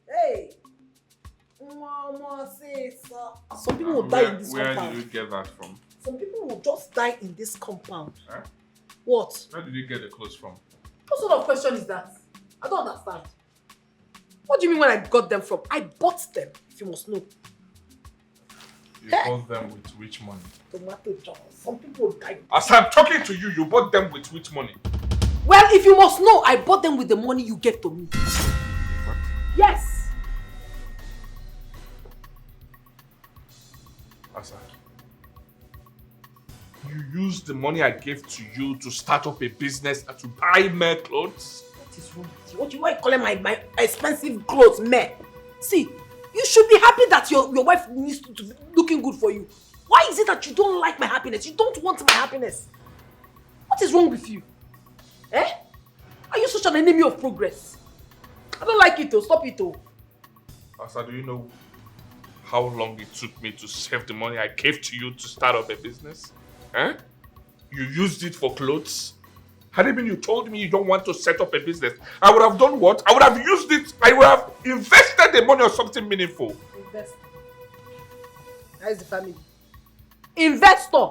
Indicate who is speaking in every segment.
Speaker 1: Hey! Mama says, some people will die in this compound.
Speaker 2: Where did you get that from?
Speaker 1: Some people will just die in this compound.
Speaker 2: Huh?
Speaker 1: What?
Speaker 2: Where did you get the clothes from?
Speaker 1: What sort of question is that? I don't understand. What do you mean when I got them from? I bought them, if you must know.
Speaker 2: You bought them with which money?
Speaker 1: Tomato juice. Some people die.
Speaker 2: As I'm talking to you, you bought them with which money?
Speaker 1: Well, if you must know, I bought them with the money you gave to me.
Speaker 2: What?
Speaker 1: Yes.
Speaker 2: Asa, you used the money I gave to you to start up a business and to buy more clothes?
Speaker 1: What is wrong with you? What do you calling my expensive clothes, man? See, you should be happy that your wife needs to be looking good for you. Why is it that you don't like my happiness? You don't want my happiness? What is wrong with you? Eh? Are you such an enemy of progress? I don't like it though. Stop it though.
Speaker 2: Asa, do you know how long it took me to save the money I gave to you to start up a business? Eh? You used it for clothes? Had it been you told me you don't want to set up a business, I would have done what? I would have used it, I would have invested the money on something meaningful.
Speaker 1: Invest. That is the family. Investor.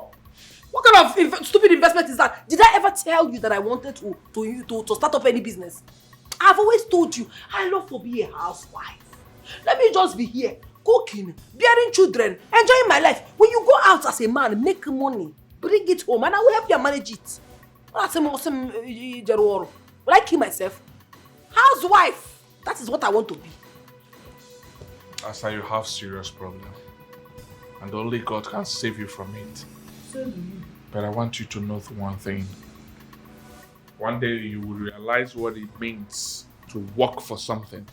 Speaker 1: What kind of stupid investment is that? Did I ever tell you that I wanted to start up any business? I've always told you, I love to be a housewife. Let me just be here, cooking, bearing children, enjoying my life. When you go out as a man, make money, bring it home, and I will help you manage it. Will I kill myself? Housewife. That is what I want to be.
Speaker 2: Asa, you have serious problem. And only God can save you from it. But I want you to know one thing. One day you will realize what it means to work for something.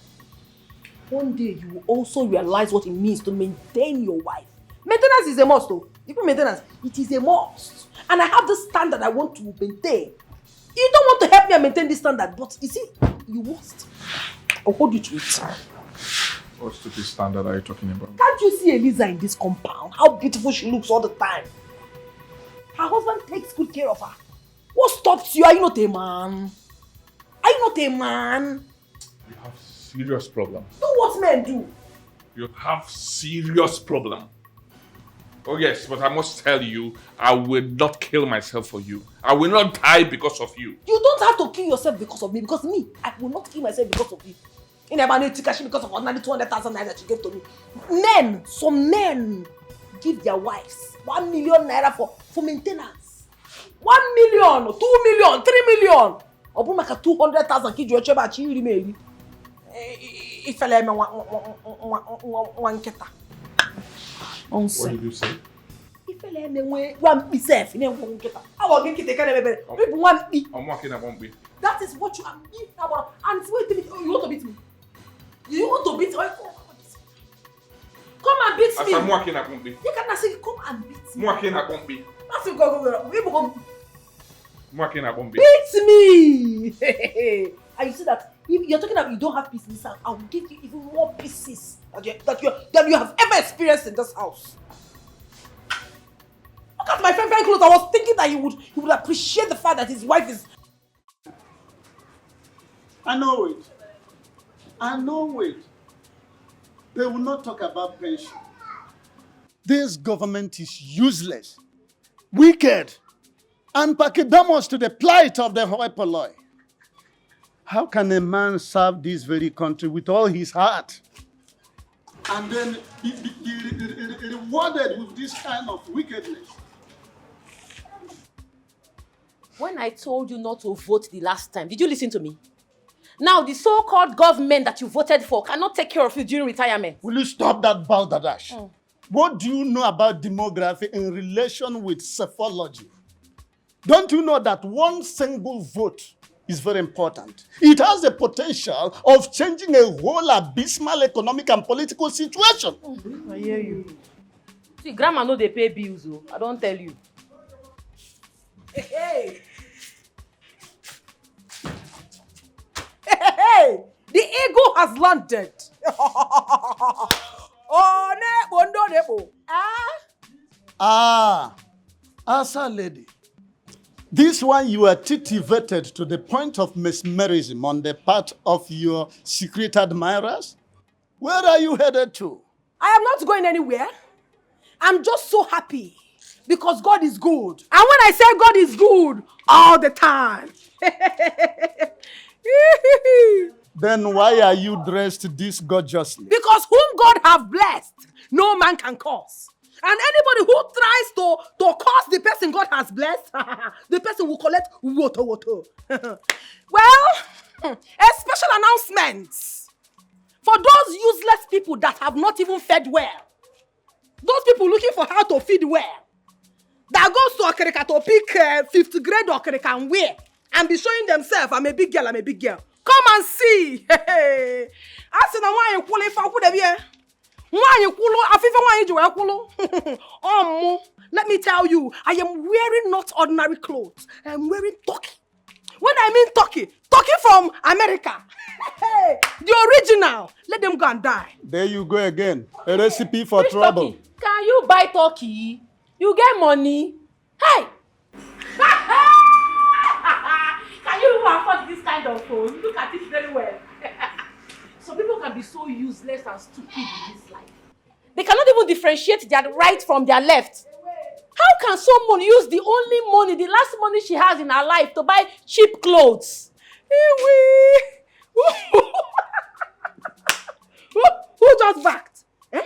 Speaker 1: One day you will also realize what it means to maintain your wife. Maintenance is a must though. Even maintenance, it is a must. And I have this standard I want to maintain. You don't want to help me maintain this standard, but you see, you must. I'll hold you to it.
Speaker 2: What stupid standard are you talking about?
Speaker 1: Can't you see Eliza in this compound? How beautiful she looks all the time. Her husband takes good care of her. What stops you? Are you not a man? Are you not a man?
Speaker 2: You have serious problem.
Speaker 1: Do what men do.
Speaker 2: You have serious problem. Oh yes, but I must tell you, I will not kill myself for you. I will not die because of you.
Speaker 1: You don't have to kill yourself because of me, because me, I will not kill myself because of you. In a man, because of ordinary 200,000 naira that you gave to me. Men, some men give their wives 1 million naira for maintenance. 1 million, 2 million, 3 million. Obu maka 200,000 kiji ocheba chi iri meri. Ifele me wan keta.
Speaker 2: What did you say?
Speaker 1: Ifele me wan pisef ne wan keta. Awo gi kite kana bebe. People wan be. That is what you are being about. And wait, you want to beat me? You want to beat me? Come and beat me. You cannot say come and beat me. That's it, go. Beat me! And you see that if you're talking about you don't have peace in this house, I will give you even more pieces that you have ever experienced in this house. Look at my friend clothes. I was thinking that he would appreciate the fact that his wife is.
Speaker 3: I know it. They will not talk about pension. This government is useless, wicked, and pachydermous to the plight of the hoi polloi. How can a man serve this very country with all his heart and then be rewarded with this kind of wickedness?
Speaker 4: When I told you not to vote the last time, did you listen to me? Now, the so-called government that you voted for cannot take care of you during retirement.
Speaker 3: Will you stop that balderdash? What do you know about demography in relation with psephology? Don't you know that one single vote is very important? It has the potential of changing a whole abysmal economic and political situation.
Speaker 4: I hear you. See, grandma know they pay bills, oh. I don't tell you.
Speaker 1: Hey! The eagle has landed. Oh, nebo.
Speaker 3: Asa lady. This one you are titivated to the point of mesmerism on the part of your secret admirers? Where are you headed to?
Speaker 1: I am not going anywhere. I'm just so happy because God is good. And when I say God is good, all the time.
Speaker 3: Then why are you dressed this gorgeously?
Speaker 1: Because whom God have blessed, no man can curse. And anybody who tries to curse the person God has blessed, the person will collect woto. Well, a special announcement for those useless people that have not even fed well. Those people looking for how to feed well. That goes to Okerika to pick 5th grade Okerika and wear and be showing themselves, I'm a big girl. Come and see. I said, why you qualify for the let me tell you, I am wearing not ordinary clothes. I am wearing turkey. When I mean turkey from America. The original. Let them go and die.
Speaker 3: There you go again. A recipe for
Speaker 4: Which
Speaker 3: trouble.
Speaker 4: turkey? Can you buy turkey? You get money. Hey! Can you even afford this kind of phone? Look at it very well. Some people can be so useless and stupid in this life. They cannot even differentiate their right from their left. How can someone use the only money, the last money she has in her life to buy cheap clothes?
Speaker 1: Who just backed? Eh?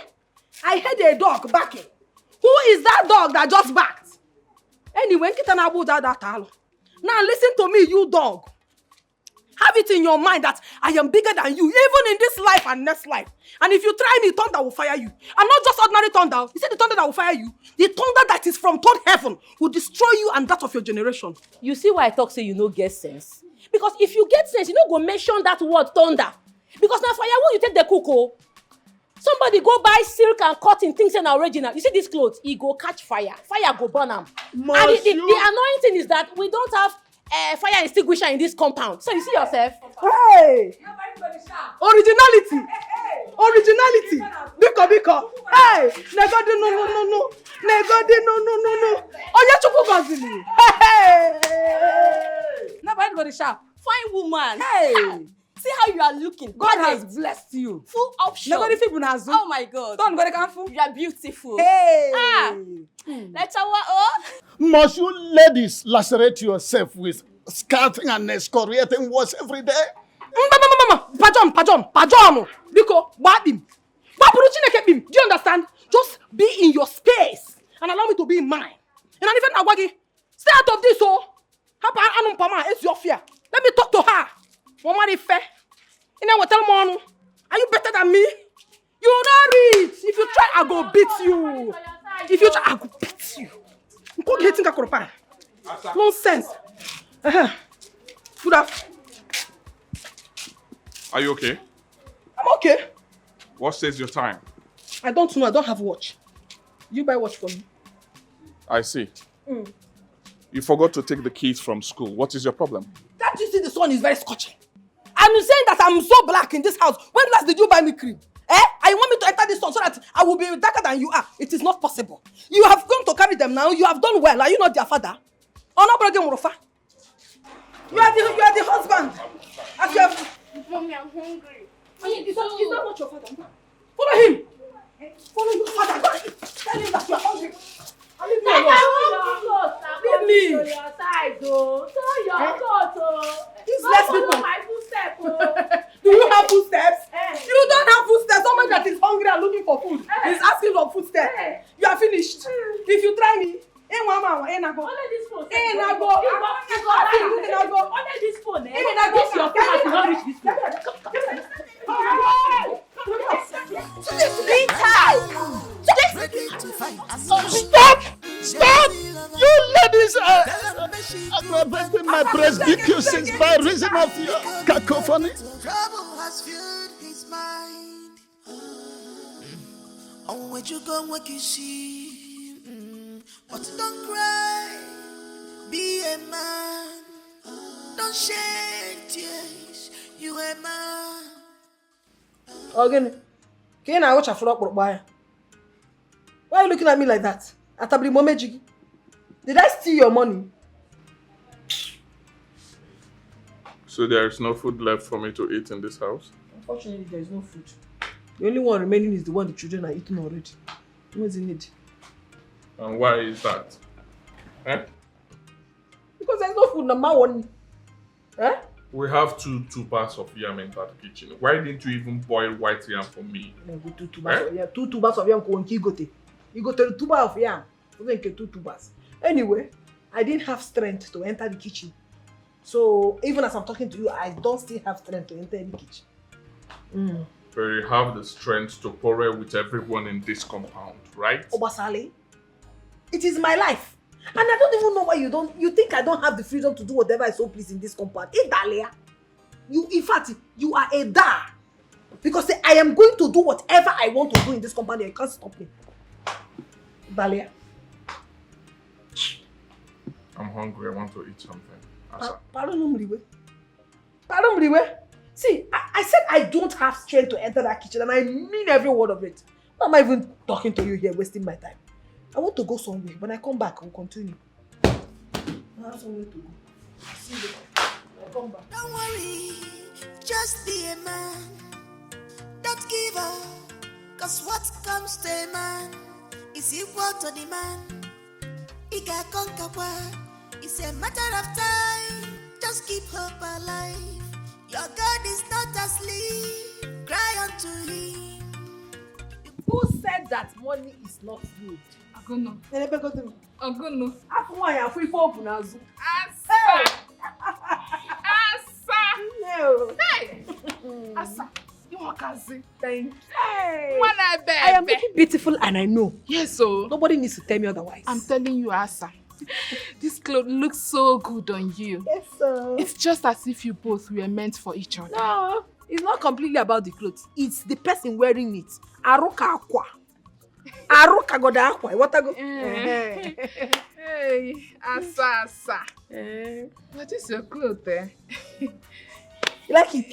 Speaker 1: I heard a dog barking. Who is that dog that just backed? Anyway, now listen to me, you dog. Have it in your mind that I am bigger than you, even in this life and next life. And if you try me, thunder will fire you. And not just ordinary thunder. You see the thunder that will fire you? The thunder that is from third heaven will destroy you and that of your generation.
Speaker 4: You see why I talk say you no get sense? Because if you get sense, you no go mention that word thunder. Because now firewood you take the cocoa. Somebody go buy silk and cotton, things and original. You see these clothes, it go catch fire. Fire go burn them. And the annoying thing is that we don't have fire extinguisher in this compound. So you see yourself.
Speaker 1: Hey! Originality! Originality! Biko! Hey! Negodi no. Negodi no. Oya chukwu gozili. Hey!
Speaker 5: Nobody go to shop. Fine woman.
Speaker 1: Hey!
Speaker 5: See how you are looking.
Speaker 1: God has blessed you.
Speaker 5: Full option.
Speaker 1: Nobody people has.
Speaker 5: Oh my God.
Speaker 1: Don't go to Kanfu.
Speaker 5: You are beautiful.
Speaker 1: Hey!
Speaker 5: Let's oh.
Speaker 3: Must you ladies lacerate yourself with scouting and excoriating words every day?
Speaker 1: Pajon. Biko, babim. Baburu Chineke bim. Do you understand? Just be in your space and allow me to be in mine. And even Awagi, stay out of this, oh. Hapa anum pama, it's your fear. Let me talk to her. Mama de fair. You know what tell Monu? Are you better than me? You not rich. If you try, I go beat you. If you try, I go beat you. Go get in Kakoropa. Nonsense. Good afternoon.
Speaker 2: Are you okay?
Speaker 1: I'm okay.
Speaker 2: What says your time?
Speaker 1: I don't know. I don't have watch. You buy watch for me.
Speaker 2: I see. You forgot to take the keys from school. What is your problem?
Speaker 1: Can't you see the sun is very scorching? I'm saying that I'm so black in this house. When last did you buy me cream? I want me to enter this sun so that I will be darker than you are. It is not possible. You have come to carry them now. You have done well. Are you not their father? Oh no, brother Murofa. You are the husband. As you have...
Speaker 5: Mommy, I'm hungry.
Speaker 1: Is that not your father? Follow him. Follow your father. Go and eat. Tell him that you are hungry. And leave me alone. Leave me. These less people. Do you have footsteps? You don't have footsteps. Someone that is hungry and looking for food is asking for footsteps. You are finished. If you try me,
Speaker 4: Only this phone.
Speaker 1: Only
Speaker 4: this phone.
Speaker 1: This
Speaker 4: your phone has not reached this phone.
Speaker 3: Stop! You ladies are aggravating my presbycutions by reason of your cacophony.
Speaker 6: Trouble has filled his mind. Oh, where you go, what you see? But don't cry, be a man. Don't shed tears, you a man.
Speaker 1: Again, can I watch a flop by? Why are you looking at me like that? Atabli Momejigi. Did I steal your money?
Speaker 2: So there is no food left for me to eat in this house?
Speaker 1: Unfortunately, there is no food. The only one remaining is the one the children are eating already. What's the need?
Speaker 2: And why is that? Eh?
Speaker 1: Because there's no food, number one. Eh?
Speaker 2: We have two tubers of yam in that kitchen. Why didn't you even boil white yam for me?
Speaker 1: Two tubers of yam. 2 tubers of yam. You got a tuber of yam. You 2 tubers. Anyway, I didn't have strength to enter the kitchen. So even as I'm talking to you, I don't still have strength to enter the kitchen.
Speaker 2: But you have the strength to quarrel with everyone in this compound, right?
Speaker 1: Obasale, it is my life. And I don't even know why you think I don't have the freedom to do whatever I so please in this compound. Hey, Dalia, in fact, you are a da. Because I am going to do whatever I want to do in this compound and you can't stop me. Dalia.
Speaker 2: I'm hungry, I want to eat something.
Speaker 1: Pardon me. See, I said I don't have strength to enter that kitchen and I mean every word of it. Why am I even talking to you here, wasting my time? I want to go somewhere. When I come back, we'll continue. I have somewhere to go. See you later. I come back.
Speaker 6: Don't worry, just be a man. Don't give up, cause what comes to a man is equal to the man. He can conquer what? It's a matter of time. Just keep hope alive. Your God is not asleep. Cry unto him.
Speaker 1: Who said that money is not good?
Speaker 5: Agono. Agono. Asa. Hey. Asa. You want to
Speaker 1: Thank you.
Speaker 5: I
Speaker 1: am looking beautiful and I know.
Speaker 5: Yes, so.
Speaker 1: Nobody needs to tell me otherwise.
Speaker 5: I'm telling you, Asa. This clothes looks so good on you.
Speaker 1: Yes, sir.
Speaker 5: It's just as if you both were meant for each other.
Speaker 1: No, it's not completely about the clothes. It's the person wearing it. Aruka aqua. Aruka goda aqua. What I go?
Speaker 5: Hey, Asa. What is your clothes, eh?
Speaker 1: You like it?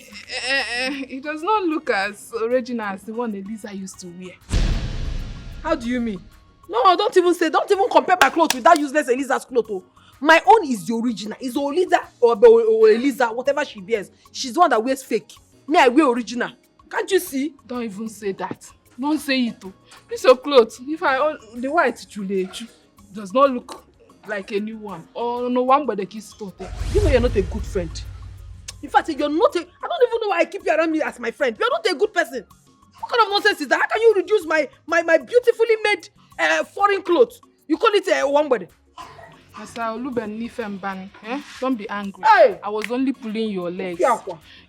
Speaker 5: It does not look as original as the one Eliza used to wear.
Speaker 1: How do you mean? No, don't even compare my clothes with that useless Eliza's clothes. Oh. My own is the original. It's Oliza or Eliza, whatever she wears. She's the one that wears fake. Me, I wear original. Can't you see?
Speaker 5: Don't even say that. Don't say it. Oh. This your clothes. If the white chulechu does not look like a new one. Or no one but the kiss tote.
Speaker 1: You know you're not a good friend. In fact, you're not a... I don't even know why I keep you around me as my friend. You're not a good person. What kind of nonsense is that? How can you reduce my beautifully made foreign clothes? You call it one body.
Speaker 5: Don't be angry.
Speaker 1: Hey.
Speaker 5: I was only pulling your legs.
Speaker 1: Yeah.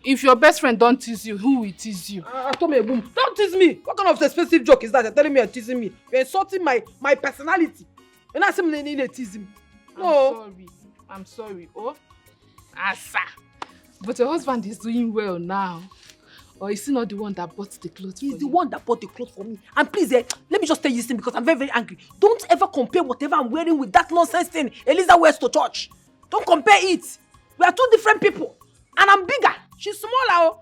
Speaker 5: If your best friend don't tease you, who will tease you?
Speaker 1: Don't tease me. What kind of expensive joke is that? You're telling me you're teasing me. You're insulting my personality. You're not saying you need to tease me. No.
Speaker 5: I'm sorry. Oh, Asa. But your husband is doing well now. Or is he not the one that bought the clothes for you?
Speaker 1: He's the one that bought the clothes for me. And please, let me just tell you this thing because I'm very, very angry. Don't ever compare whatever I'm wearing with that nonsense thing Eliza wears to church. Don't compare it. We are 2 different people. And I'm bigger. She's smaller.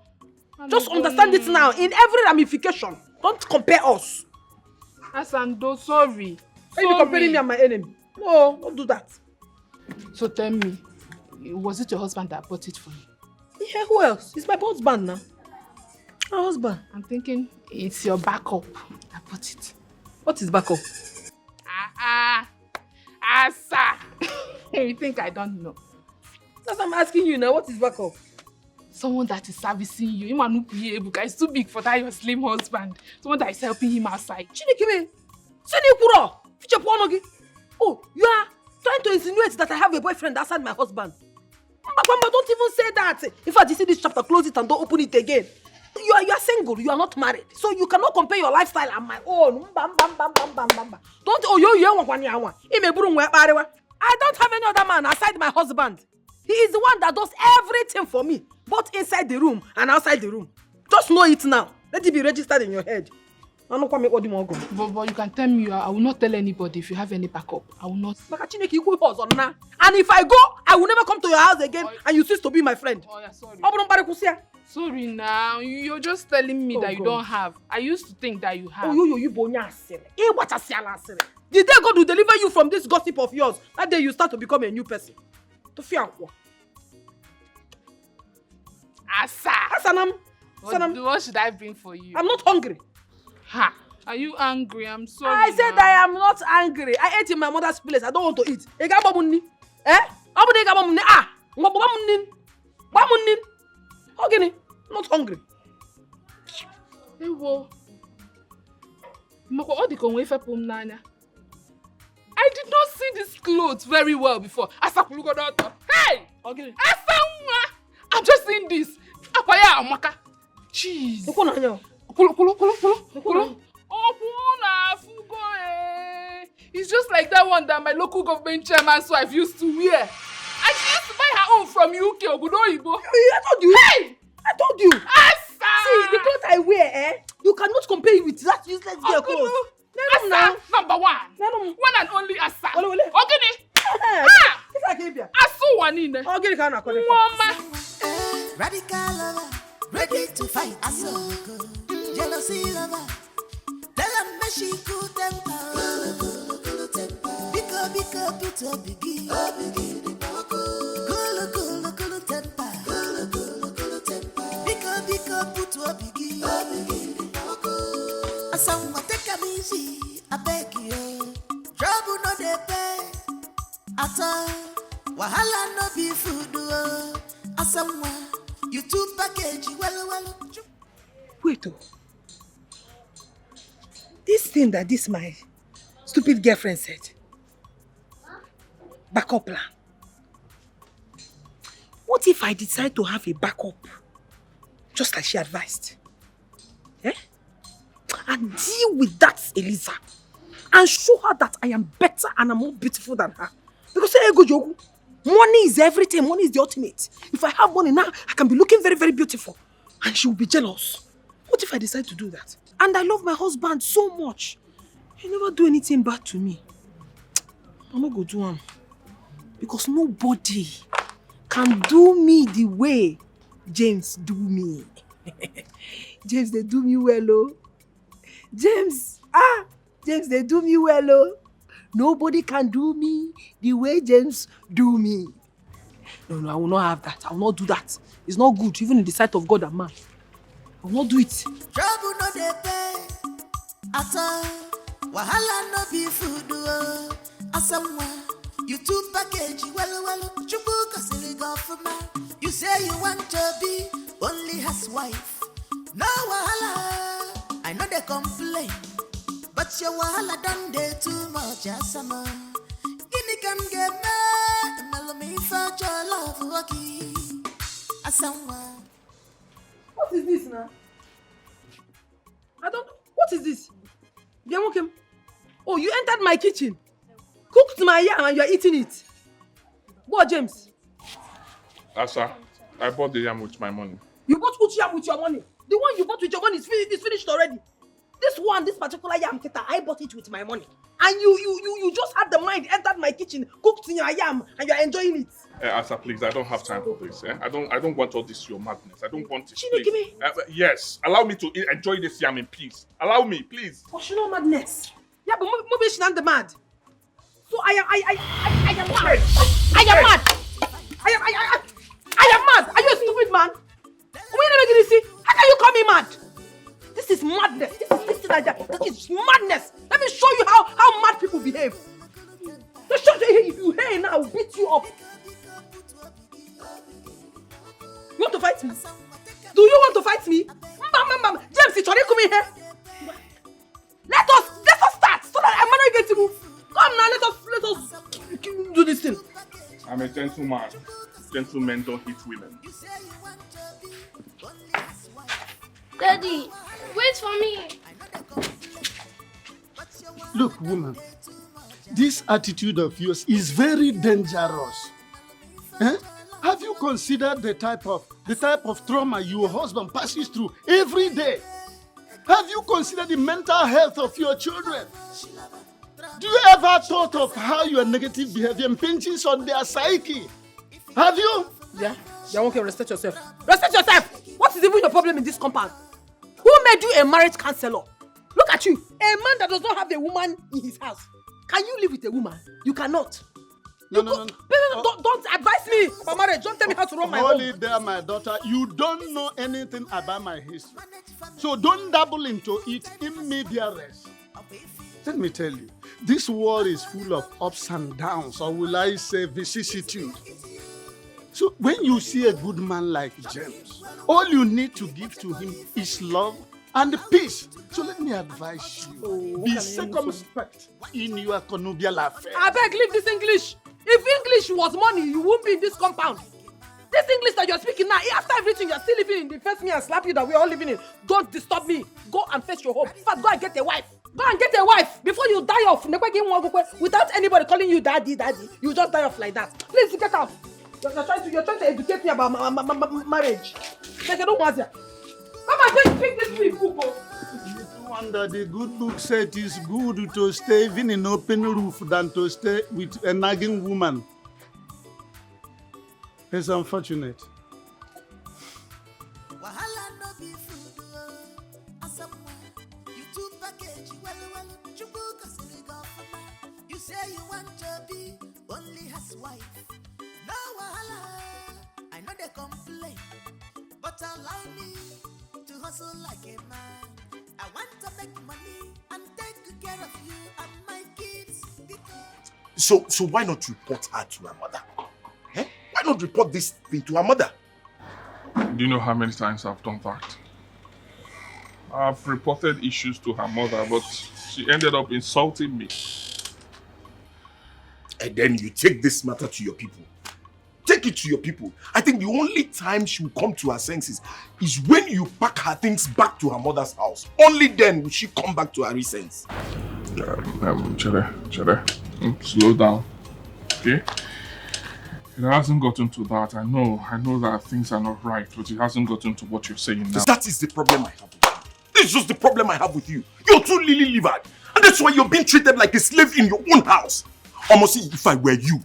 Speaker 1: Just understand it now. In every ramification. Don't compare us.
Speaker 5: Asando, sorry.
Speaker 1: Are you comparing me and my enemy? No, don't do that.
Speaker 5: So tell me, was it your husband that bought it for you?
Speaker 1: Yeah, who else? It's my husband now. My husband.
Speaker 5: I'm thinking it's your backup that bought it.
Speaker 1: What is backup?
Speaker 5: Asa. You think I don't know?
Speaker 1: That's what I'm asking you now. What is backup?
Speaker 5: Someone that is servicing you. It's too big for that your slim husband. Someone that is helping him outside.
Speaker 1: Chinekime. Oh, you are trying to insinuate that I have a boyfriend outside my husband. Mama, don't even say that. In fact, you see this chapter, close it and don't open it again. You are single, you are not married. So you cannot compare your lifestyle and my own. Don't I don't have any other man aside my husband. He is the one that does everything for me, both inside the room and outside the room. Just know it now. Let it be registered in your head. But
Speaker 5: you can tell me, I will not tell anybody if you have any backup. I will not.
Speaker 1: And if I go, I will never come to your house again and you cease to be my friend.
Speaker 5: Oh, yeah, sorry.
Speaker 1: Sorry
Speaker 5: now. You're just telling me that you don't have. I used to think that you have.
Speaker 1: The day God will deliver you from this gossip of yours, that day you start to become a new person.
Speaker 5: Asa.
Speaker 1: Asanam.
Speaker 5: What should I bring for you?
Speaker 1: I'm not hungry.
Speaker 5: Ha! Are you angry? I'm sorry.
Speaker 1: I said
Speaker 5: now.
Speaker 1: I am not angry. I ate in my mother's place. I don't want to eat. Eh? Okay, not hungry.
Speaker 5: Ewo. I did not see this clothes very well before. Hey!
Speaker 1: Okay.
Speaker 5: I'm just seeing this. Akwaya amaka. Jeez. Kulu. It's just like that one that my local government chairman's wife used to wear. And she used to buy her own from UK or Obodo.
Speaker 1: I told you.
Speaker 5: Hey!
Speaker 1: I told you.
Speaker 5: Asa!
Speaker 1: See, the clothes I wear, you cannot compare it with that useless girl clothes.
Speaker 5: Asa, number one. One and only Asa. Ogini. Asu wanine. Mama.
Speaker 6: Radical lover, ready to fight. Jealousy lover, tell them me she cool temper. Bika, put a biggie. Cool temper. Bika, put a biggie. Someone take a easy, I beg you. Trouble no dey pay. Ata, wahala no be food. Someone, you two package, well.
Speaker 1: Wait, oh. This thing that this my stupid girlfriend said. Backup plan. What if I decide to have a backup? Just like she advised. Eh? And deal with that Eliza. And show her that I am better and I'm more beautiful than her. Because money is everything. Money is the ultimate. If I have money now, I can be looking very, very beautiful. And she will be jealous. What if I decide to do that? And I love my husband so much. He never do anything bad to me. I'm not going to do him. Because nobody can do me the way James do me. James, they do me well, oh. James, they do me well, oh. Nobody can do me the way James do me. No, I will not have that. I will not do that. It's not good, even in the sight of God and man. I will not do it.
Speaker 6: Trouble no dey pay. Ata, wahala no be food. Asamwa, you two package, well. Chubu kasili go for man. You say you want to be only housewife. No wahala, I know they complain. But your wahala done dey too much, Asama. Guinea can get mad, mellow me for your love, Waki. Asama.
Speaker 1: What is this now? I don't know. What is this? Oh, you entered my kitchen, cooked my yam, and you are eating it. What, James?
Speaker 2: Asa, I bought the yam with my money.
Speaker 1: You bought which yam with your money? The one you bought with your money is finished already. This particular yam, Teta, I bought it with my money. And you just had the mind, entered my kitchen, cooked your yam, and you're enjoying it.
Speaker 2: Asa, please, I don't have time for this. I don't want all this your madness. I don't want it.
Speaker 1: Chine, give me.
Speaker 2: Yes, allow me to enjoy this yam in peace. Allow me, please.
Speaker 1: Oh, she no madness. Yeah, but maybe she's not the mad. So I am mad. I am mad. I am mad. Are you a stupid man? How can you call me mad? This is madness. This is madness. Let me show you how mad people behave. Just show you, if you hate now, I'll beat you up. You want to fight me? Do you want to fight me? James, it's already coming here. Let us start so that I'm not going to move. Come now, let us do this thing.
Speaker 2: I'm a gentleman. Gentlemen don't hit women.
Speaker 7: Daddy, wait for me.
Speaker 3: Look, woman, this attitude of yours is very dangerous. Eh? Have you considered the type of trauma your husband passes through every day? Have you considered the mental health of your children? Do you ever thought of how your negative behavior impinges on their psyche? Have you?
Speaker 1: Yeah, okay, respect yourself. Respect yourself! What is even your problem in this compound? Who made you a marriage counselor? Look at you, a man that does not have a woman in his house. Can you live with a woman? You cannot.
Speaker 3: No.
Speaker 1: Don't advise me for marriage. Don't tell me how to run my
Speaker 3: Hold
Speaker 1: home.
Speaker 3: it there, my daughter. You don't know anything about my history. So don't dabble into it immediately. Let me tell you, this world is full of ups and downs, or will I say vicissitude. So when you see a good man like James, all you need to give to him is love and peace. So let me advise you, be circumspect in your connubial affairs.
Speaker 1: I beg, leave this English. If English was money, you won't be in this compound. This English that you're speaking now, after everything, you're still living in the face me and slap you that we're all living in. Don't disturb me. Go and fetch your home. In fact, go and get a wife. Go and get a wife before you die off. Without anybody calling you daddy. You just die off like that. Please get out. You're trying to educate me about marriage. Like I don't want you. Come and pick this book.
Speaker 3: Wonder the good book said it is good to stay even in open roof than to stay with a nagging woman. It's unfortunate.
Speaker 6: You say you want to be only his wife. No wahala, I know they complain, but allow me to hustle like a man. I want to make money and take good care of you and my kids.
Speaker 8: So why not report her to her mother? Eh? Why not report this thing to her mother?
Speaker 2: Do you know how many times I've done that? I've reported issues to her mother, but she ended up insulting me.
Speaker 8: And then you take this matter to your people. Take it to your people. I think the only time she will come to her senses is when you pack her things back to her mother's house. Only then will she come back to her senses.
Speaker 2: Chere. Slow down. Okay? It hasn't gotten to that. I know that things are not right, but it hasn't gotten to what you're saying now.
Speaker 8: That is the problem I have with you. This is just the problem I have with you. You're too lily-livered. And that's why you're being treated like a slave in your own house. Almost if I were you,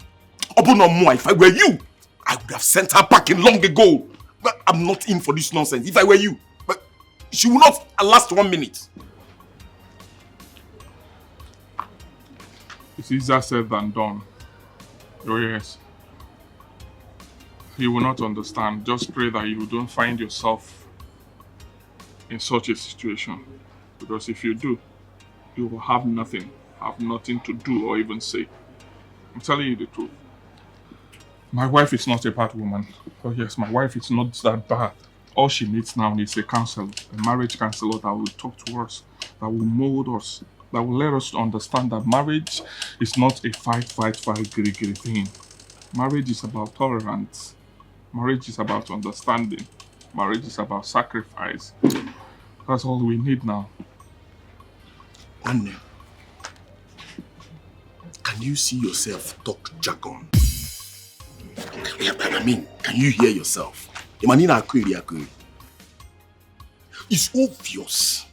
Speaker 8: if I were you, I would have sent her packing long ago. But I'm not in for this nonsense. If I were you, but she will not last 1 minute.
Speaker 2: It's easier said than done. Oh yes. You will not understand. Just pray that you don't find yourself in such a situation. Because if you do, you will have nothing to do or even say. I'm telling you the truth. My wife is not a bad woman. Oh yes, my wife is not that bad. All she needs now is a counselor, a marriage counselor that will talk to us, that will mold us, that will let us understand that marriage is not a fight, giri thing. Marriage is about tolerance. Marriage is about understanding. Marriage is about sacrifice. That's all we need now.
Speaker 8: Anne, can you see yourself talk jargon? I mean, can you hear yourself? It's obvious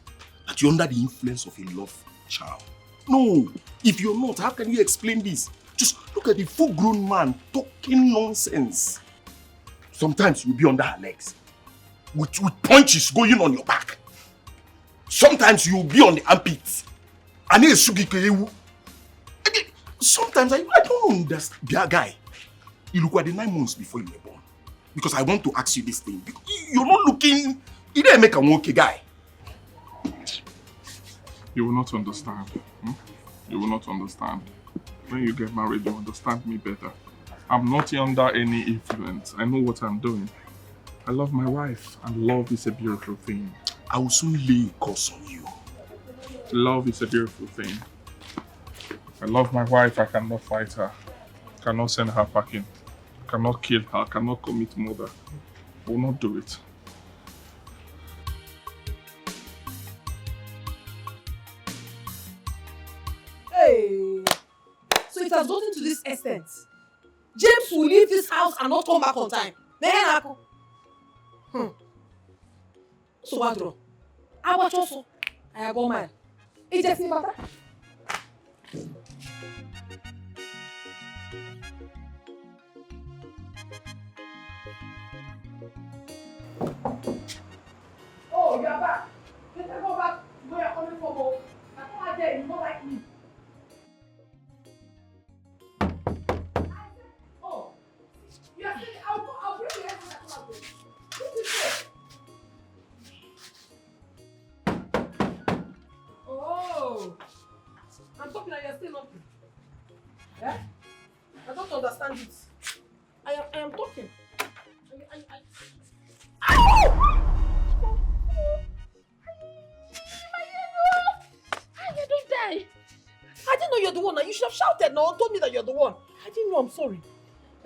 Speaker 8: that you're under the influence of a love child. No, if you're not, how can you explain this? Just look at the full-grown man talking nonsense. Sometimes you'll be under her legs with punches going on your back. Sometimes you'll be on the armpits. Sometimes I don't understand. Guy, you look at the 9 months before you were born. Because I want to ask you this thing. You're not looking... You didn't make a okay guy.
Speaker 2: You will not understand. You will not understand. When you get married, you understand me better. I'm not under any influence. I know what I'm doing. I love my wife, and love is a beautiful thing.
Speaker 8: I will soon lay a curse on you.
Speaker 2: Love is a beautiful thing. I love my wife, I cannot fight her. I cannot send her packing. I cannot kill her. I cannot commit murder. I will not do it.
Speaker 1: Hey! So it has gotten to this extent. James will leave this house and not come back on time. So what wrong? I watch also. I go mad. It just matter. Oh, you are back. Let me go back where you are coming from. Oh. I come out there, you don't like me. stand it. I am talking.
Speaker 4: You don't die.
Speaker 1: I didn't know you're the one. You should have shouted now and told me that you're the one. I didn't know. I'm sorry.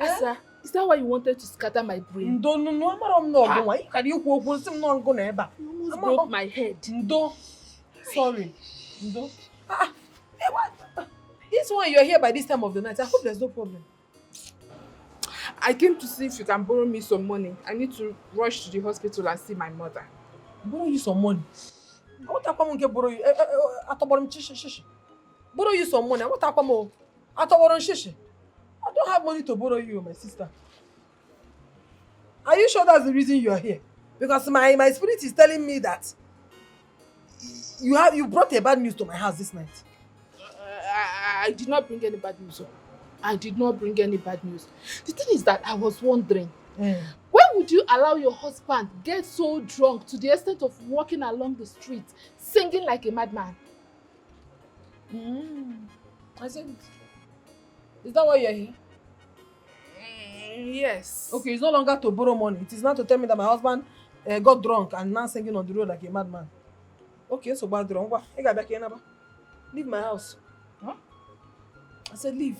Speaker 5: Sir, is that why you wanted to scatter my brain?
Speaker 1: No. I'm not. Why can you go? I'm not going to.
Speaker 5: You almost broke my head.
Speaker 1: Ndo. Sorry. Ndo. Hey, what? This one, you're here by this time of the night. I hope there's no problem.
Speaker 5: I came to see if you can borrow me some money. I need to rush to the hospital and see my mother.
Speaker 1: Borrow you some money? What happened when I borrow you? Borrow you some money? What happened? I don't have money to borrow you, my sister. Are you sure that's the reason you are here? Because my spirit is telling me that you brought a bad news to my house this night.
Speaker 5: I did not bring any bad news. I did not bring any bad news. The thing is that I was wondering, when would you allow your husband get so drunk to the extent of walking along the street, singing like a madman?
Speaker 1: I said, is that why you're here?
Speaker 5: Yes.
Speaker 1: Okay, it's no longer to borrow money. It is not to tell me that my husband got drunk and now singing on the road like a madman. Okay, so bad drunk. Leave my house.
Speaker 5: Huh?
Speaker 1: I said leave.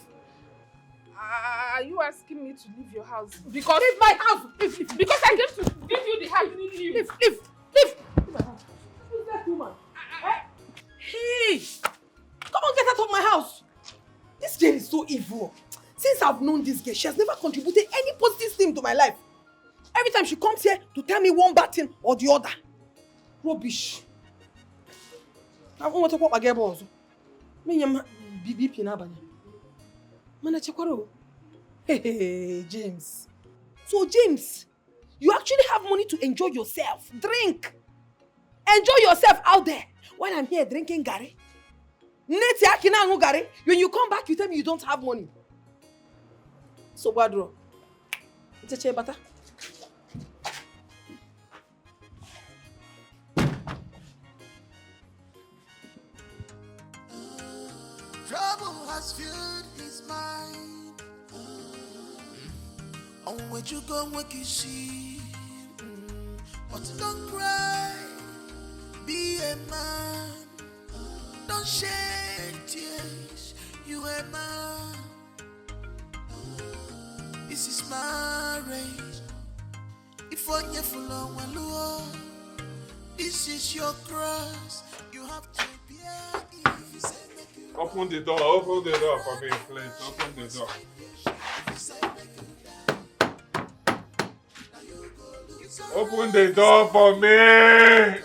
Speaker 5: Are you asking me to leave your house?
Speaker 1: Because leave my house. Leave.
Speaker 5: Because I came to give you the house.
Speaker 1: Leave my house. Who's that woman? Hey! Come on, get out of my house. This girl is so evil. Since I've known this girl, she has never contributed any positive thing to my life. Every time she comes here to tell me one bad thing or the other. Rubbish. I want to talk about girl also. Me am BBP na banya. Mana chekwaro. Hey, James. So James, you actually have money to enjoy yourself. Drink. Enjoy yourself out there. While I'm here drinking gari. When you come back, you tell me you don't have money. So Wadro. It's a chair butter.
Speaker 6: Trouble has filled his mind. On where you go, what you see. But don't cry. Be a man. Don't shed tears. You a man. This is marriage. If on your follow, this is your cross. You have to bear it.
Speaker 2: Open the door for me, please. Open the door. Open the door for me.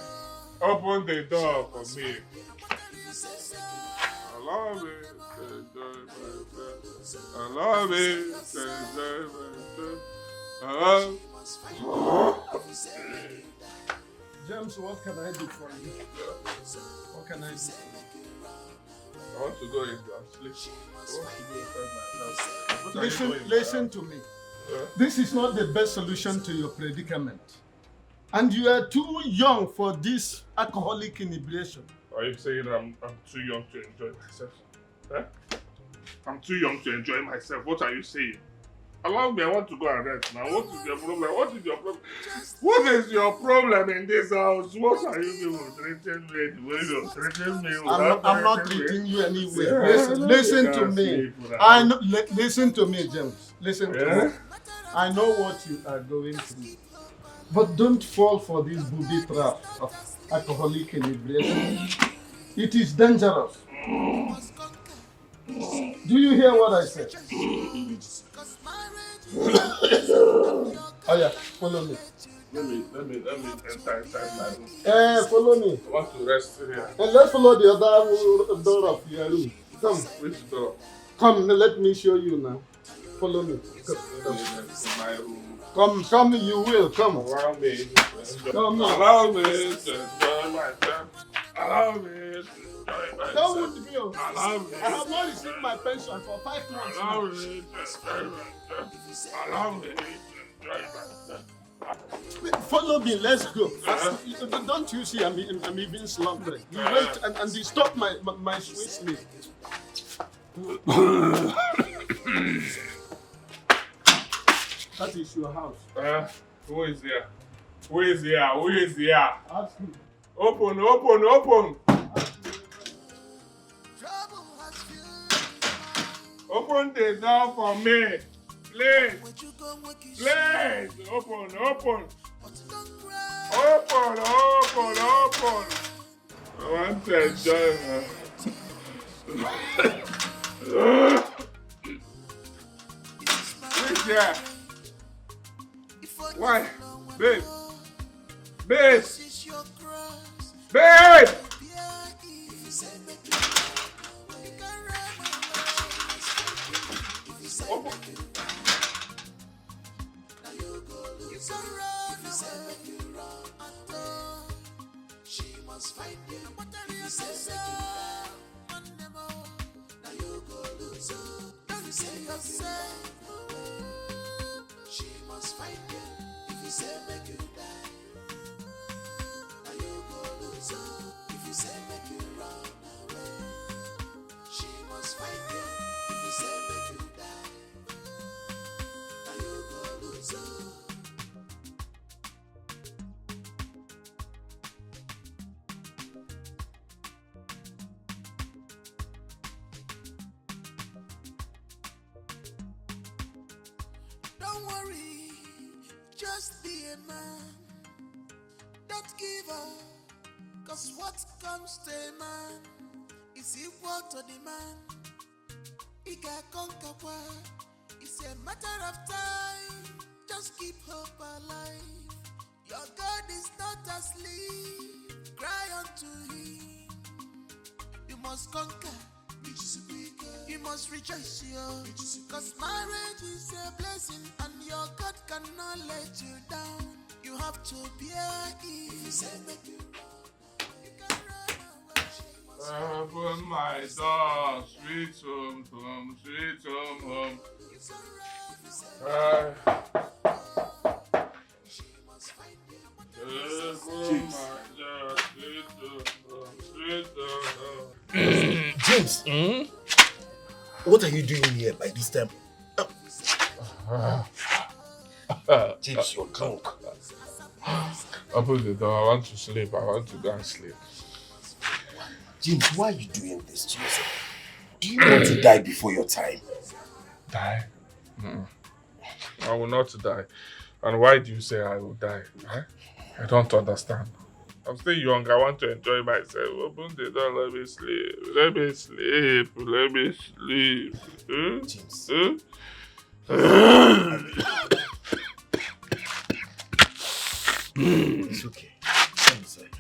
Speaker 2: Open the door for me. Allow me to enjoy myself. Allow me to enjoy myself.
Speaker 3: James, what can I do for you? What can I do?
Speaker 2: I want to go in and sleep. I want to go inside my house.
Speaker 3: Listen to me.
Speaker 2: Yeah?
Speaker 3: This is not the best solution to your predicament. And you are too young for this alcoholic inebriation.
Speaker 2: Are you saying I'm too young to enjoy myself? Huh? I'm too young to enjoy myself. What are you saying? Allow me, I want to go and rest now. What is your problem? What is your problem? What is your problem in this house? What are you people treating me the way you're treating me?
Speaker 3: I'm not treating you anyway.
Speaker 2: Yeah.
Speaker 3: Listen to me. I know, listen to me, James. Listen to me. I know what you are going through. But don't fall for this booby trap of alcoholic inebriation. It is dangerous. Do you hear what I said? Oh yeah, follow me.
Speaker 2: Let me enter inside my room.
Speaker 3: Follow me.
Speaker 2: I want to rest here.
Speaker 3: And let's follow the other door of your room. Come.
Speaker 2: Which door?
Speaker 3: Come, let me show you now. Follow me.
Speaker 2: My room.
Speaker 3: Come, you will. Come.
Speaker 2: Allow me.
Speaker 3: Come now.
Speaker 2: Allow me to enjoy myself. Allow me to enjoy myself.
Speaker 3: Come with me.
Speaker 2: Allow me.
Speaker 3: I have not received my pension for 5 months
Speaker 2: Allow
Speaker 3: now.
Speaker 2: me to enjoy myself. Allow me to enjoy myself.
Speaker 3: Follow me, let's go. Don't you see I'm even slumbering? You wait and disturb my sweet sleep. That is your house.
Speaker 2: Who is here? Who is here? Who is here?
Speaker 3: Ask me.
Speaker 2: Open, open, open. Open the door for me. Please. Please. Open, open. Open, open, open. I want to enjoy Who's here? Why? Babe. Babe. Babe. Open.
Speaker 6: She must find you. You say now you go lose. Don't say yourself. She must find you. If you say make you die, now you go lose. If you say make you run away, she must find you. If you say make you die, now you go lose. Don't worry, just be a man. Don't give up, cause what comes to a man is equal to the man. He can conquer what? It's a matter of time. Just keep hope alive. Your God is not asleep. Cry unto him. You must conquer. You must rejoice, yo. Cause marriage is a blessing and your God cannot let you down. You have to bear it. If you say make you run, you can run away.
Speaker 2: Open my door, sweet home, home, sweet home, home. Open my door, sweet home, home, sweet home.
Speaker 8: James, what are you doing here by this time? James, you're drunk.
Speaker 2: Open the door. I want to sleep. I want to go and sleep.
Speaker 8: James, why are you doing this, James? Do you want to die before your time?
Speaker 2: Die? I will not die. And why do you say I will die? I don't understand. I'm still young. I want to enjoy myself. Open the door. Let me sleep. Let me sleep. Let me sleep.
Speaker 8: James. It's okay. Come inside.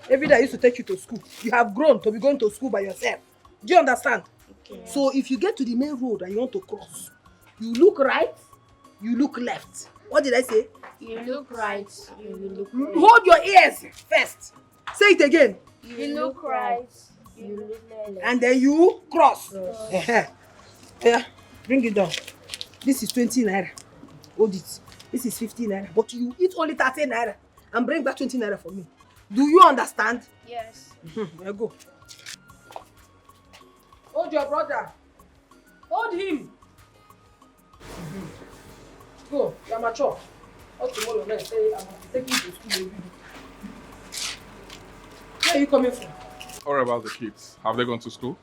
Speaker 1: Every day I used to take you to school. You have grown to be going to school by yourself. Do you understand? Okay. So if you get to the main road and you want to cross, you look right, you look left. What did I say?
Speaker 7: You look right, you look left.
Speaker 1: Hold your ears first. Say it again.
Speaker 7: You look right, you look left.
Speaker 1: And then you cross. Yeah, bring it down. This is 20 naira. Hold it. This is 50 naira. But you eat only 30 naira and bring back 20 naira for me. Do you understand?
Speaker 7: Yes.
Speaker 1: There go. Hold your brother. Hold him. Go. You're mature. Or tomorrow night, say I'm taking you to school every day. Where are you coming from?
Speaker 2: What about the kids? Have they gone to school?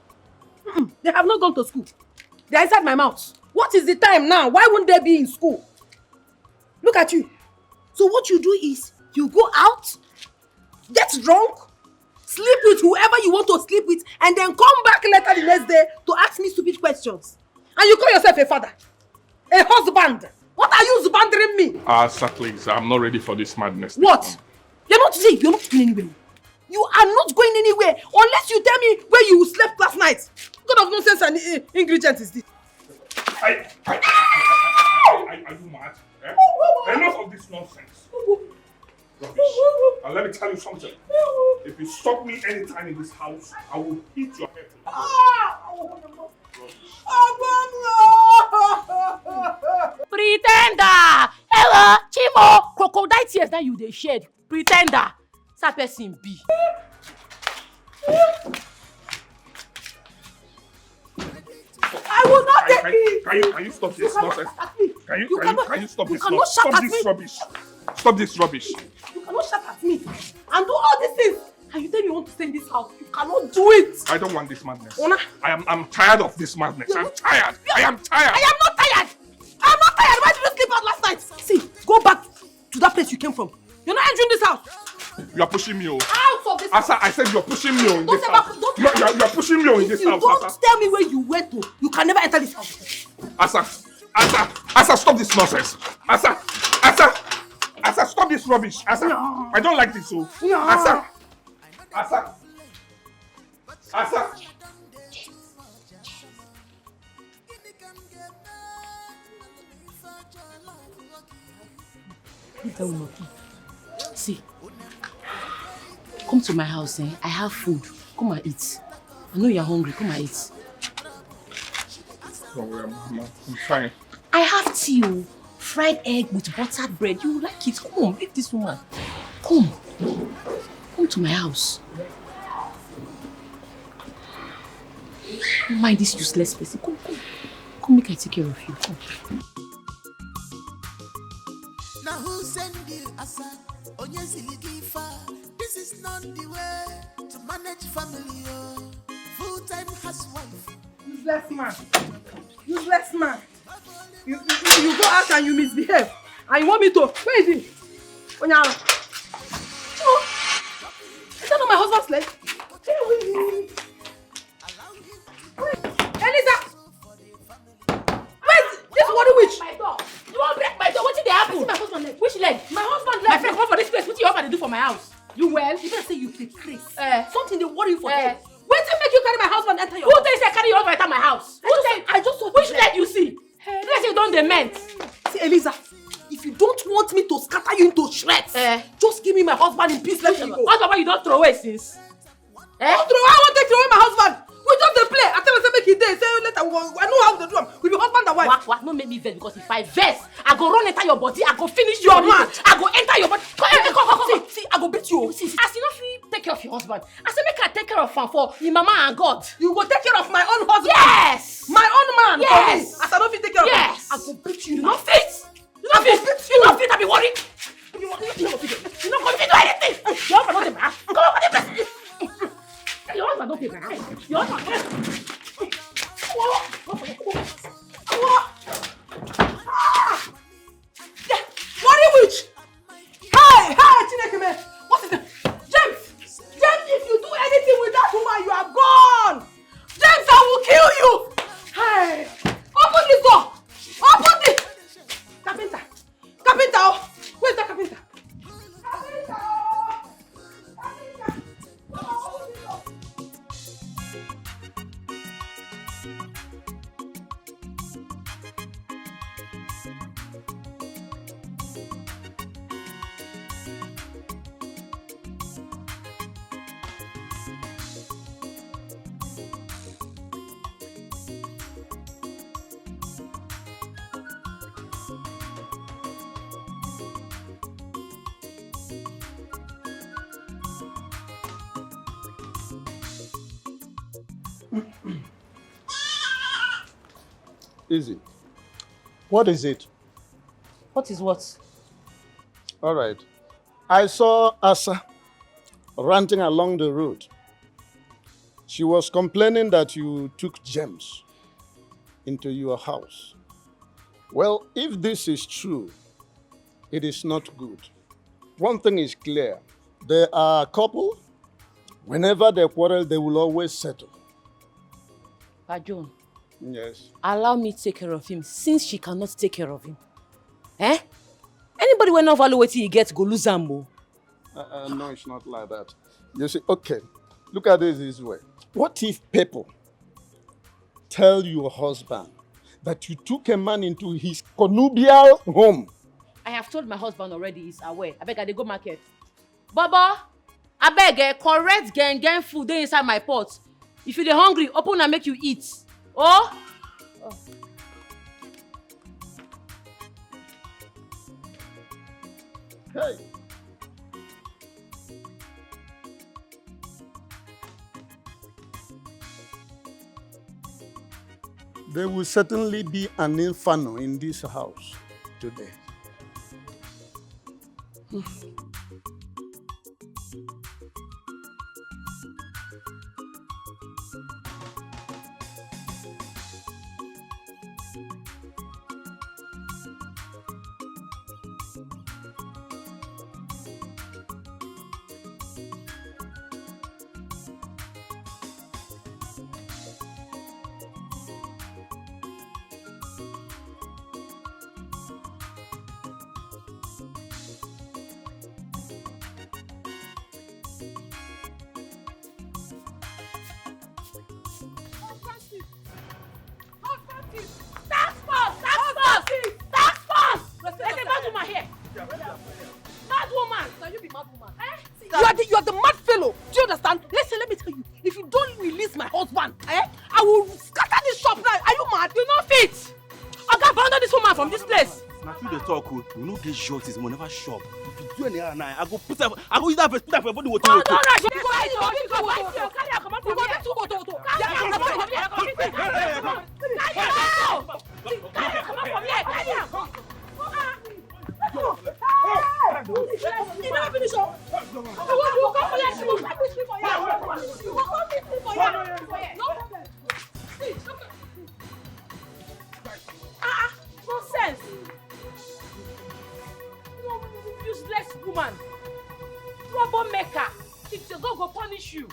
Speaker 1: They have not gone to school. They are inside my mouth. What is the time now? Why won't they be in school? Look at you. So what you do is, you go out, get drunk, sleep with whoever you want to sleep with, and then come back later the next day to ask me stupid questions. And you call yourself a father, a husband. What are you husbanding me?
Speaker 2: Sir, please, I'm not ready for this madness.
Speaker 1: What? You're not going anywhere. You are not going anywhere unless you tell me where you slept last night. What kind of nonsense and ingredient is this?
Speaker 2: Are you mad? Enough of this nonsense. Rubbish. And let me tell you something. If you stop me anytime in this house, I will hit your head.
Speaker 4: Pretender! Hello, Chimo! Crocodile tears that you dey shed. Pretender! That person be.
Speaker 1: I will not take it.
Speaker 2: Can you stop this nonsense? Can you stop this
Speaker 1: cannot
Speaker 2: nonsense?
Speaker 1: shout
Speaker 2: Stop
Speaker 1: at
Speaker 2: this
Speaker 1: me.
Speaker 2: rubbish. Stop this rubbish.
Speaker 1: You cannot shout at me and do all these things. And you tell me you want to stay in this house. You cannot do it.
Speaker 2: I don't want this madness.
Speaker 1: Ona.
Speaker 2: I'm tired of this madness. I'm tired. I am tired.
Speaker 1: I am not tired. I'm not tired. Why did you sleep out last night? See, go back to that place you came from. You're not entering this house.
Speaker 2: You are pushing me, oh.
Speaker 1: Out of this house.
Speaker 2: Asa, I said you're pushing me, oh, in this house.
Speaker 1: Don't
Speaker 2: You are pushing me, oh, in this house,
Speaker 1: don't
Speaker 2: Asa.
Speaker 1: tell me where you went to. You can never enter this house.
Speaker 2: Asa, stop this nonsense. Asa, stop this rubbish. Asa,
Speaker 1: No.
Speaker 2: I don't like this, oh.
Speaker 1: No.
Speaker 2: Asa.
Speaker 4: See, come to my house, eh? I have food. Come and eat. I know you're hungry. Come and eat.
Speaker 2: Don't worry, I'm fine.
Speaker 4: I have tea, oh. Fried egg with buttered bread. You will like it. Come on, leave this woman. Come. Come to my house. Don't mind this useless person. Come. Come, make I take care of you. Come.
Speaker 6: Now who send you asa? This is not the way to manage family. Full-time housewife.
Speaker 1: Useless man. Useless man. You go out and you misbehave. And you want me to. Where is he? Onyala. Oh. Is that not my husband's leg? Wait. Eliza. Where's this worry witch?
Speaker 4: My door. You won't break my door. What did they happen?
Speaker 1: See my husband's leg.
Speaker 4: Which leg?
Speaker 1: My husband's
Speaker 4: My
Speaker 1: leg.
Speaker 4: friend, come for this place. What do you offer to do for my house? You well?
Speaker 1: You better say you take Chris.
Speaker 4: Something they worry you for them.
Speaker 1: Wait till make you carry my husband enter your
Speaker 4: Who
Speaker 1: house.
Speaker 4: tell you say I carry your husband enter my house?
Speaker 1: I just saw
Speaker 4: Which leg you see? Let's say you don't dement.
Speaker 1: See, Eliza, if you don't want me to scatter you into shreds, just give me my husband in peace. Let me go.
Speaker 4: Husband, why you don't throw away since?
Speaker 1: I want to take away my husband. We just dey play. I tell myself make he dey. Say later I know how to do am. We be husband and wife.
Speaker 4: What? No make me vex because if I vex, I go run enter your body. I go finish
Speaker 1: Your
Speaker 4: body.
Speaker 1: man.
Speaker 4: I go enter your body. Come.
Speaker 1: See, I go beat you.
Speaker 4: See, as you know, if you take care of your husband, I say make I take care of him for your mama and God.
Speaker 1: You go take care of my own husband.
Speaker 4: Yes.
Speaker 1: My own man.
Speaker 4: Yes.
Speaker 1: For me. As I don't fit take care of him.
Speaker 4: Yes.
Speaker 1: I go beat you.
Speaker 4: You not fit. You not fit. You not fit. I be worried. You not fit. You not going to do anything. Your husband don't take my house. Come on, the place. Your husband don't take my house. Your husband.
Speaker 1: Worry witch. Hey, Chineke me. What is it? James, if you do anything with that woman, you are gone. James, I will kill you. Hey, open this door. Open this. Carpenter. Oh. Where's the carpenter?
Speaker 3: Easy. What is it?
Speaker 4: What is what?
Speaker 3: All right. I saw Asa ranting along the road. She was complaining that you took gems into your house. Well, if this is true, it is not good. One thing is clear. They are a couple. Whenever they quarrel, they will always settle.
Speaker 4: But John,
Speaker 3: Yes.
Speaker 4: allow me to take care of him since she cannot take care of him. Eh? Anybody when not value what he gets go lose him.
Speaker 3: No, it's not like that. You see, okay, look at this way. What if people tell your husband that you took a man into his connubial home
Speaker 4: I have told my husband already, he's aware. I beg I dey go market. Baba, I beg correct gang food dey inside my pot. If you dey hungry, open and make you eat. Oh?
Speaker 3: Hey. There will certainly be an inferno in this house today.
Speaker 1: You are the mad fellow. Do you understand? Listen, let me tell you. If you don't release my husband, I will scatter this shop now. Are you mad? You not fit. Oga, abandon this woman from this place.
Speaker 8: Now through the talk, we no get short is never shop. If you do anyhow now, I go use that first put up your body water.
Speaker 1: No, rush. You go bite you. Carry her, come on. You go get two motor. Carry her, come on from here. Come on from here. Carry her. You never finish up. You will come for here. She will come with me for here. You will come with me for here. No problem.
Speaker 4: Nonsense. No, useless woman. Troublemaker. It's your God go punish you.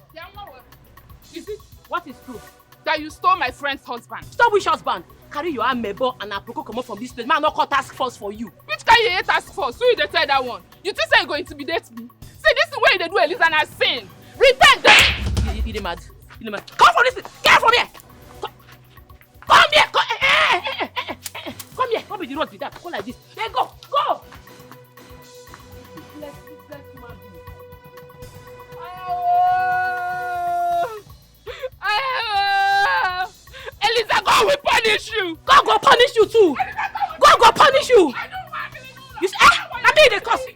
Speaker 5: Is it
Speaker 4: What is true?
Speaker 5: that you stole my friend's husband?
Speaker 4: Stop which husband? Carry your amebo and aproko come out from this place. Man, no call task force for you.
Speaker 5: Which kind you hate task force? Who you dey tell that one? You think say you go intimidate me? See, this is where they do Eliza and sin. Repent then!
Speaker 4: You dey mad. You dey mad. Come from this place. Get from here. Come here. Come here. Come be the road with that. Go like this. Hey, go. Go. Let's mad you.
Speaker 5: Eliza, God will punish you.
Speaker 4: God go punish you too. God go punish you. You say, I mean the curse.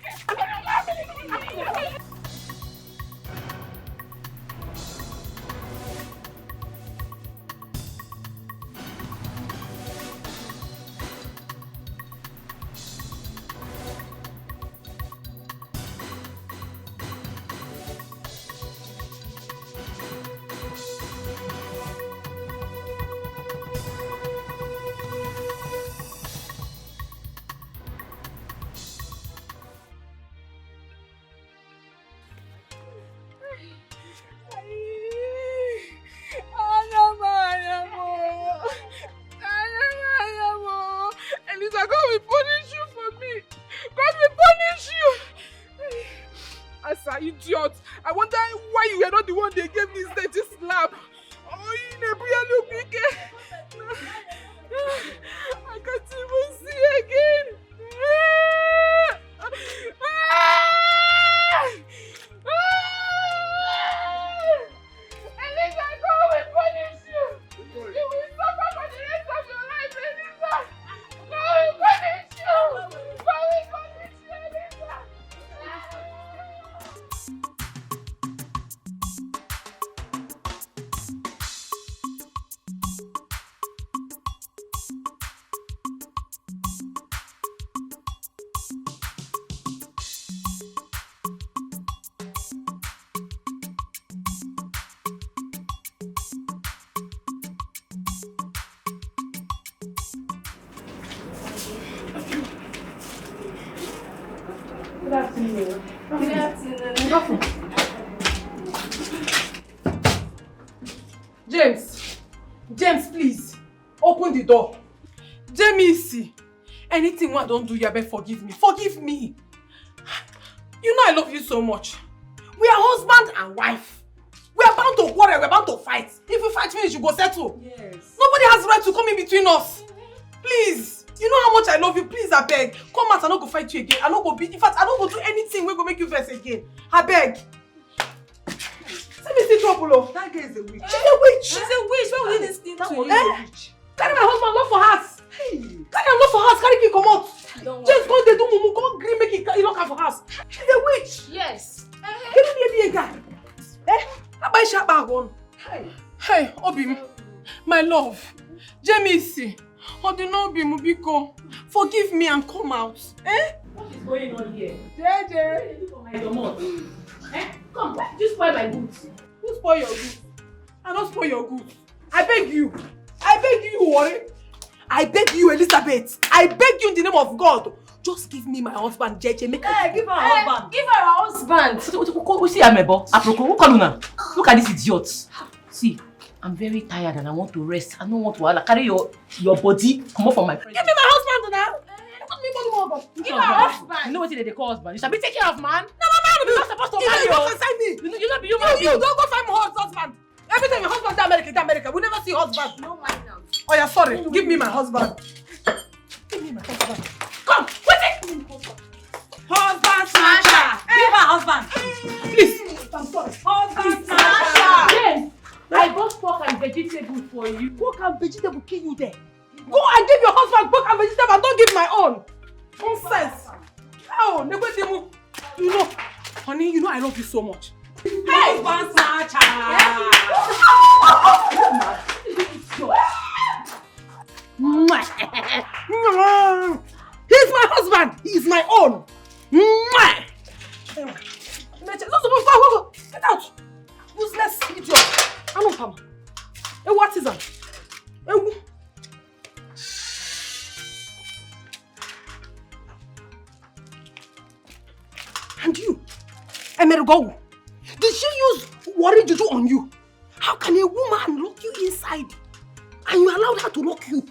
Speaker 5: Eliza, God will punish you for me. God will punish you. Asa, idiot. I wonder why you were not the one they gave me steady slap. Oh, you never look again. I can't even see again. Eliza, God will punish you. You will suffer for the rest of your life, Eliza. God will punish you. God will punish you, Eliza.
Speaker 7: Good afternoon. Good afternoon.
Speaker 1: James, please. Open the door. Jamie, anything I don't do, you better forgive me. Forgive me. You know I love you so much. We are husband and wife. We are bound to quarrel, we are bound to fight. If we fight finish, you go settle. Yes. Nobody has right to come in between us. Please. You know how much I love you. Please, I beg. Come out, I don't go fight you again. I don't go beat. In fact, I don't go do anything wey go make you vex again. I beg. Let me see trouble. That girl is a witch. She's a witch. She's a witch. Why would you listen to you? Carry my husband love for house. Hey. Carry him love for house. Carry him come out. Just go dey do mumu. Go green make it lock her for house. She's a witch. Yes. Can you be a guy? I buy sharp bag one. Hey, Obim, my love. Jamie, Odinobi Mubiko, forgive me and come out.
Speaker 4: What is going on here?
Speaker 1: JJ.
Speaker 4: Look for my domot. Come, just spoil my goods.
Speaker 1: Who spoil your goods? I don't spoil your goods. I beg you. I beg you, worry. I beg you, Elizabeth. I beg you in the name of God. Just give me my husband, JJ. Make
Speaker 4: give her her husband. Give her her husband. See, Amebo. Aproko, who call you now? Look at this idiot. See, I'm very tired and I want to rest. I don't want to carry your body. Come up from my friend.
Speaker 1: Give me my husband now.
Speaker 4: Give her her husband. You know what they call husband? You shall be taken care of, man. No, you're not supposed to marry.
Speaker 1: You don't consign me.
Speaker 4: You not be human being.
Speaker 1: You don't go find my husband. Every time your husband to America, we never see husband.
Speaker 4: No mind now.
Speaker 1: Oh yeah, sorry. Give me my husband. Give me my husband. Come, wait it. Husband snatcher. Give her husband. Please. I'm sorry. Husband snatcher.
Speaker 4: Yes. I bought pork and vegetable for you.
Speaker 1: Pork and vegetable kill you there. Go and give your husband pork and vegetable and don't give my own. Nonsense. Oh, Negwedimu. You know, honey, you know I love you so much. Hey, husband snatcher. He's my husband. He's my own. Go. Get out. Useless idiot. I don't come. Hey, what is that? Hey, and you, Emergo, did she use worry juju on you? How can a woman lock you inside and you allowed her to lock you,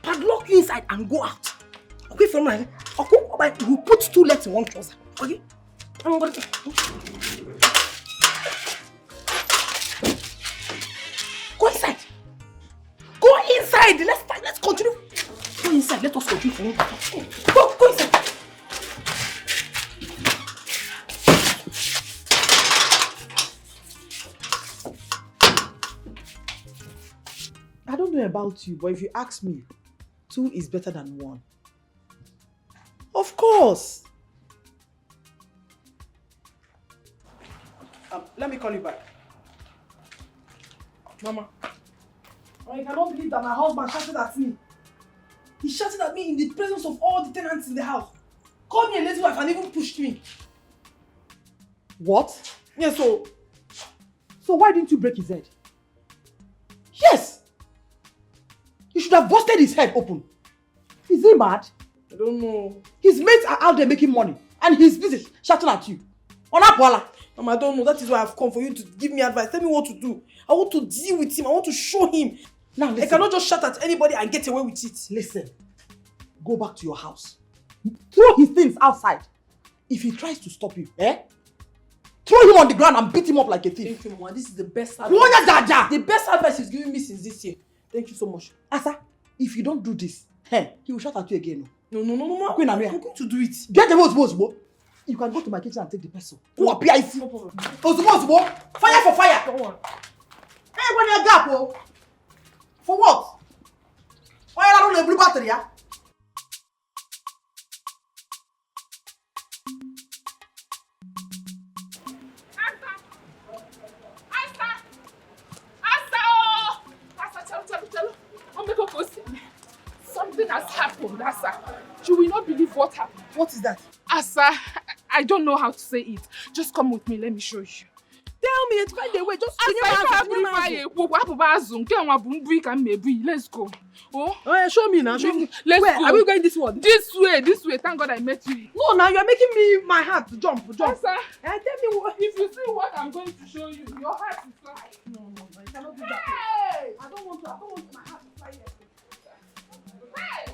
Speaker 1: padlock you inside and go out? Okay, from my, okay, you put two legs in one trouser. Okay, I'm gonna. Go inside. Go inside. Let's continue. Go inside. Let us continue. Go inside. I don't know about you, but if you ask me, 2 is better than 1. Of course. Let me call you back. Mama, I cannot believe that my husband shouted at me. He shouted at me in the presence of all the tenants in the house. Called me a lazy wife and even pushed me. What? Yeah, so why didn't you break his head? Yes! You should have busted his head open. Is he mad? I don't know. His mates are out there making money and he's busy shouting at you. Onapwala. Mama, I don't know. That is why I've come for you to give me advice. Tell me what to do. I want to deal with him. I want to show him. Now listen. I cannot just shout at anybody and get away with it. Listen. Go back to your house. Throw his things outside. If he tries to stop you, throw him on the ground and beat him up like a thief. Thank you, Mama. This is the best advice. The best advice he's giving me since this year. Thank you so much. Asa, if you don't do this, he will shout at you again. No, Mama. I'm going to do it. Get away, Osbo. You can go to my kitchen and take the pencil. Go up here, I see. No problem. Osbo, fire for fire. Don't worry. Hey, when you gap, for what? Why are you on the blue battery, yeah?
Speaker 5: Something has happened, Asa. You will not believe what happened.
Speaker 1: What is that?
Speaker 5: Asa, I don't know how to say it. Just come with me, let me show you.
Speaker 1: Tell me, it's find a way. Just
Speaker 5: let's go.
Speaker 1: Oh, show me now. Show me.
Speaker 5: Let's
Speaker 1: Where?
Speaker 5: go.
Speaker 1: Are we going this one?
Speaker 5: This way. Thank God I met you.
Speaker 1: No, now you are making me my heart jump.
Speaker 5: Asa,
Speaker 1: Tell me what.
Speaker 5: If you see what I'm going to show you, your heart is fly.
Speaker 1: No, you cannot do that.
Speaker 5: Hey!
Speaker 1: I don't want my heart to fly yet.
Speaker 5: Hey!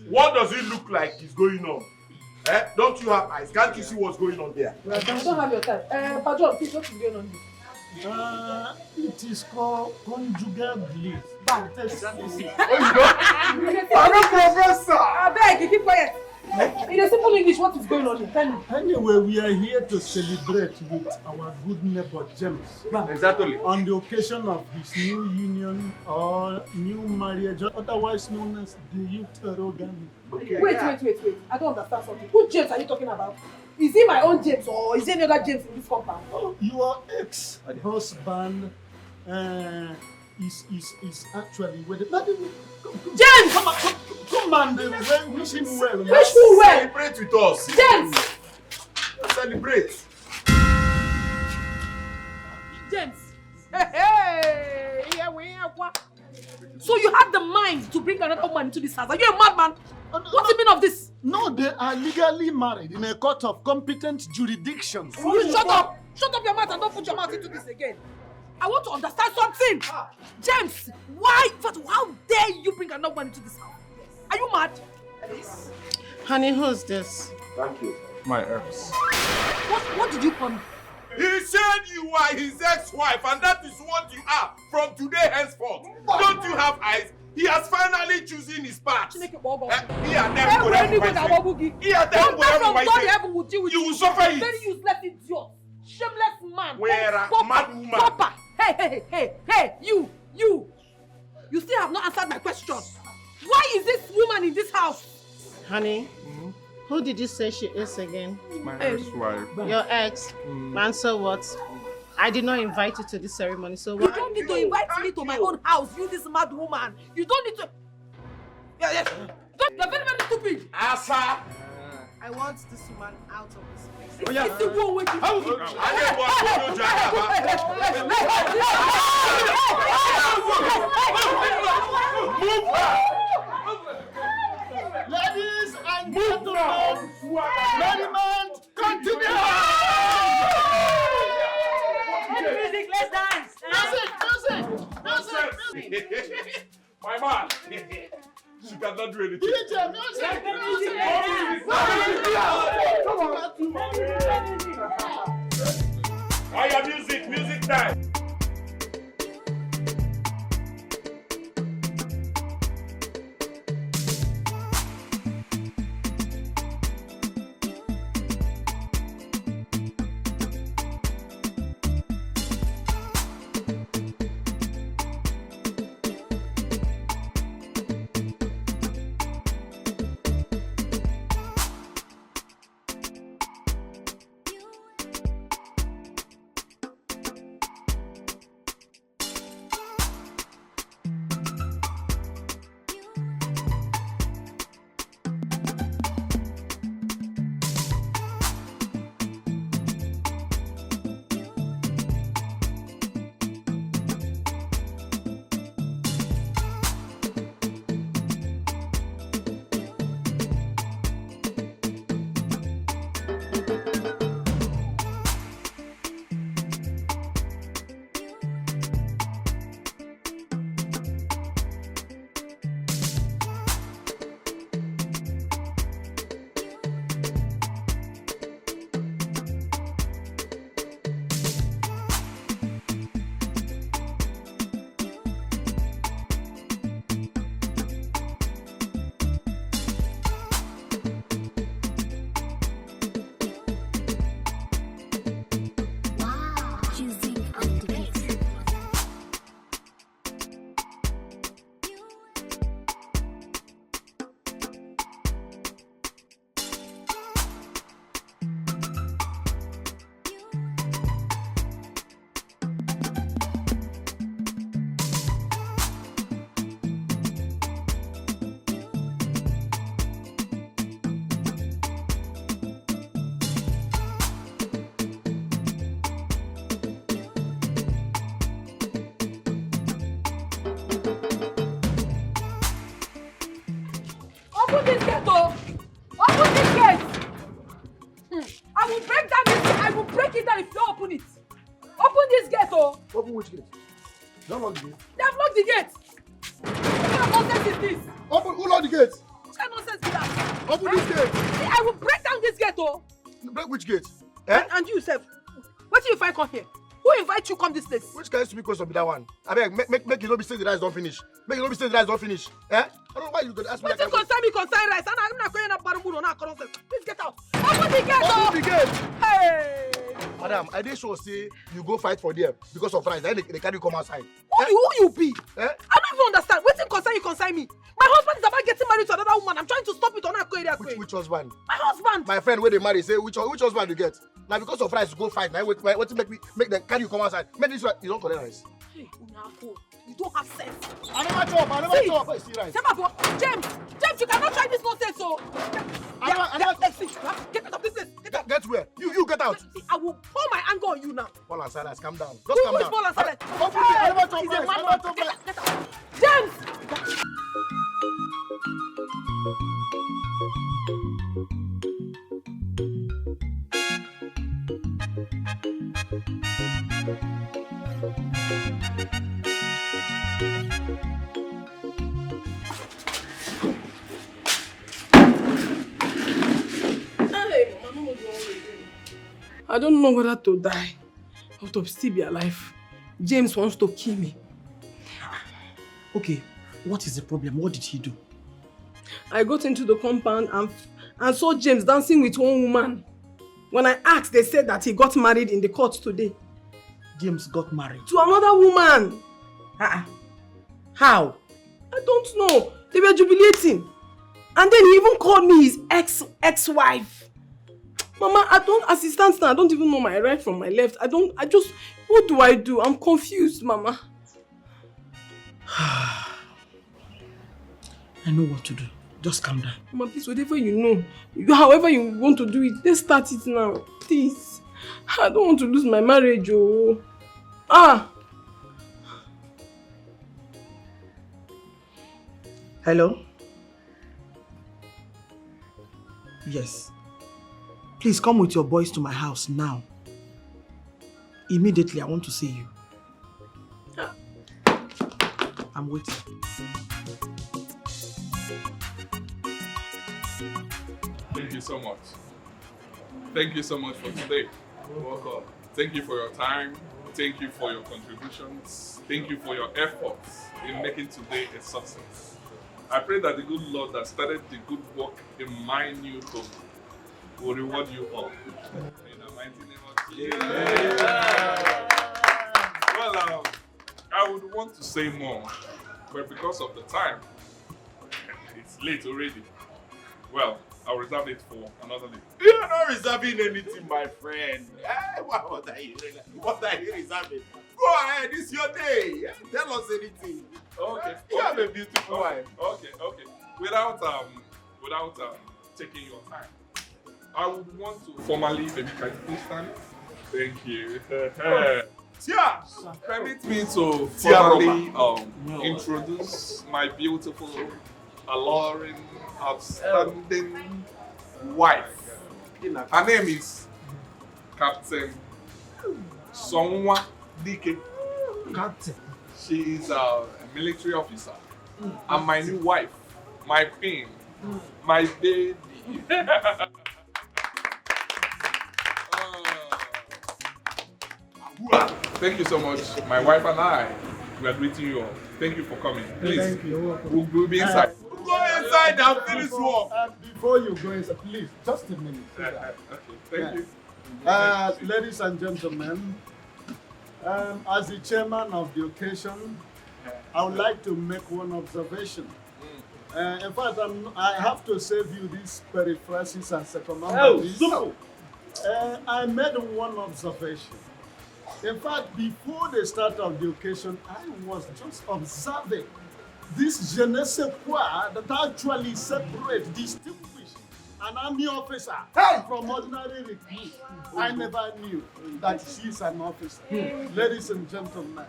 Speaker 8: What does it look like is going on? Eh? Don't you have eyes? Can't you see what's going on there?
Speaker 5: I don't have your time. Pajon, please, what is going on here?
Speaker 3: It is called conjugal bliss.
Speaker 5: Bam.
Speaker 8: Oh, you know? I'm a professor!
Speaker 5: I beg you, keep quiet. In a simple English, what is going on here? Tell me.
Speaker 3: Anyway, we are here to celebrate with our good neighbor James.
Speaker 8: Exactly.
Speaker 3: On the occasion of his new union or new marriage, otherwise known as the Uterogamy.
Speaker 8: Okay.
Speaker 5: Wait. I don't understand something. Who James are you talking about? Is he my own James or is there any other James in this compound?
Speaker 3: Oh, your ex-husband is actually wedded.
Speaker 5: James!
Speaker 3: Come on, wish him well.
Speaker 5: Wish who well?
Speaker 8: Celebrate with us.
Speaker 5: James!
Speaker 8: Celebrate.
Speaker 5: James! Hey! So you had the mind to bring another woman into this house. Are you a madman? What's the meaning of this?
Speaker 3: No, they are legally married in a court of competent jurisdiction.
Speaker 5: You shut up! Shut up your mouth and don't put your mouth into this again. I want to understand something. James, why? How dare you bring another woman into this house? Are you mad?
Speaker 9: Honey, who's this?
Speaker 8: Thank you.
Speaker 2: My ex.
Speaker 5: What did you call me?
Speaker 8: He said you are his ex-wife, and that is what you are from today henceforth. Don't you have eyes? He has finally chosen his path. You will suffer it.
Speaker 5: Very useless idiot. Shameless man.
Speaker 8: Where a mad woman.
Speaker 5: Papa. Hey, you. You still have not answered my question. Why is this woman in this house?
Speaker 9: Honey, who did you say she is again?
Speaker 2: My ex-wife.
Speaker 9: Your ex? Man, so what? I did not invite you to this ceremony, so
Speaker 5: You
Speaker 9: what?
Speaker 5: don't need to invite me to my own house, you this mad woman. You don't need to... Yes. You're very, very stupid.
Speaker 8: Asa.
Speaker 9: I want this woman out of this place.
Speaker 5: Oh, yeah. It's the one with you.
Speaker 3: Ladies and gentlemen, merriment continue!
Speaker 5: Music, let's dance.
Speaker 3: Music!
Speaker 8: My man. She cannot do anything.
Speaker 3: DJ,
Speaker 8: Music time.
Speaker 5: Open this gate, oh! Open this gate! I will break down this gate. I will break it down if you don't open it. Open this gate, oh!
Speaker 3: Open which gate? Don't lock the gate.
Speaker 5: They have locked the gate. What kind of nonsense is this?
Speaker 3: Open, who locked the gate?
Speaker 5: What kind of nonsense?
Speaker 10: Open this gate.
Speaker 1: See, I will break down this gate, oh.
Speaker 10: Break which gate? Eh?
Speaker 1: And you, Seth. What do you find come here? Who invite you come this place?
Speaker 10: Which kind of stupid question be that one? I beg, make you not be saying the rice don't finish. Make you not be saying the rice don't finish. Eh? I don't know why you could ask me.
Speaker 1: What you concern me concern rice? I'm not going to Baramuno now. Please get out. Open the gate, oh.
Speaker 10: Open the gate.
Speaker 1: Hey.
Speaker 10: Madam, I did sure say you go fight for them because of rice. Then they carry you come outside.
Speaker 1: Who you be?
Speaker 10: Eh?
Speaker 1: I don't even understand. What you concern me? My husband is about getting married to another woman. I'm trying to stop it on that area.
Speaker 10: Which husband?
Speaker 1: My husband.
Speaker 10: My friend, when they marry, say which husband you get? Now because of rice, you go fight. Now what to make them carry you come outside? Make this right. You don't collect rice.
Speaker 1: Hey, Unako, you don't have sense.
Speaker 10: I never chop. I see rice.
Speaker 1: James, you cannot try this nonsense, so. Get out of this place.
Speaker 10: Get where? You get out.
Speaker 1: See, I will pour my anger on you now.
Speaker 10: Paul and Silas, calm down.
Speaker 1: Who
Speaker 10: Calm
Speaker 1: is
Speaker 10: down.
Speaker 1: Paul and Silas?
Speaker 10: I never chop rice.
Speaker 1: Get out. James! I don't know whether to die or to still be alive. James wants to kill me.
Speaker 11: Okay, what is the problem? What did he do?
Speaker 1: I got into the compound and saw James dancing with one woman. When I asked, they said that he got married in the court today.
Speaker 11: James got married?
Speaker 1: To another woman.
Speaker 11: How?
Speaker 1: I don't know. They were jubilating. And then he even called me his ex-wife. Mama, as it stands now, I don't even know my right from my left. What do I do? I'm confused, Mama.
Speaker 11: I know what to do. Just calm down.
Speaker 1: Mama, please, whatever you know, however you want to do it, let's start it now. Please. I don't want to lose my marriage, oh.
Speaker 11: Hello? Yes. Please come with your boys to my house now. Immediately, I want to see you. I'm waiting.
Speaker 2: Thank you so much. Thank you so much for today. You're welcome. Thank you for your time. Thank you for your contributions. Thank you for your efforts in making today a success. I pray that the good Lord that started the good work in my new home will reward you all. In the mighty name of Jesus. Well, I would want to say more, but because of the time, it's late already. Well, I'll reserve it for another day.
Speaker 8: You're not reserving anything, my friend. What are you reserving? Go ahead, it's your day. Tell us anything.
Speaker 2: Okay.
Speaker 8: You have a beautiful wife.
Speaker 2: Okay. Without taking your time, I would want to formally, maybe can you please stand? Thank you. Permit me to formally introduce my beautiful, alluring, outstanding wife. Her name is Captain Sonwa Dike.
Speaker 11: Captain.
Speaker 2: She is a military officer. And my new wife, my queen, my baby. Thank you so much. My wife and I, we are greeting you all. Thank you for coming. Please,
Speaker 3: Thank you.
Speaker 2: we'll be inside.
Speaker 8: Go inside and finish work.
Speaker 3: Before you go inside, please, just a minute.
Speaker 2: Okay, thank you.
Speaker 3: Ladies and gentlemen, as the chairman of the occasion, I would like to make one observation. In fact, I have to save you these periphrases and circumstances. I made one observation. In fact, before the start of the occasion, I was just observing this je ne sais quoi that actually separates, distinguish an army officer from ordinary recruit. I never knew that she's an officer. Ladies and gentlemen,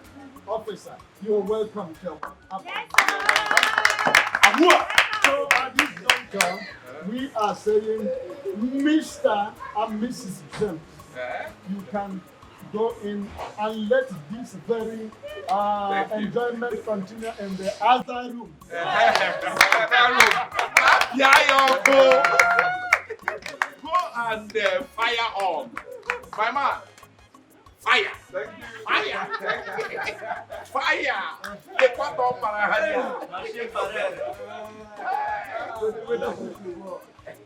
Speaker 3: officer, you're welcome to So at this juncture, we are saying Mr. and Mrs. James, you can go in and let this very enjoyment continue in the other room.
Speaker 2: Yeah, go. Go and fire on. My man. Fire. Fire. Fire. The part of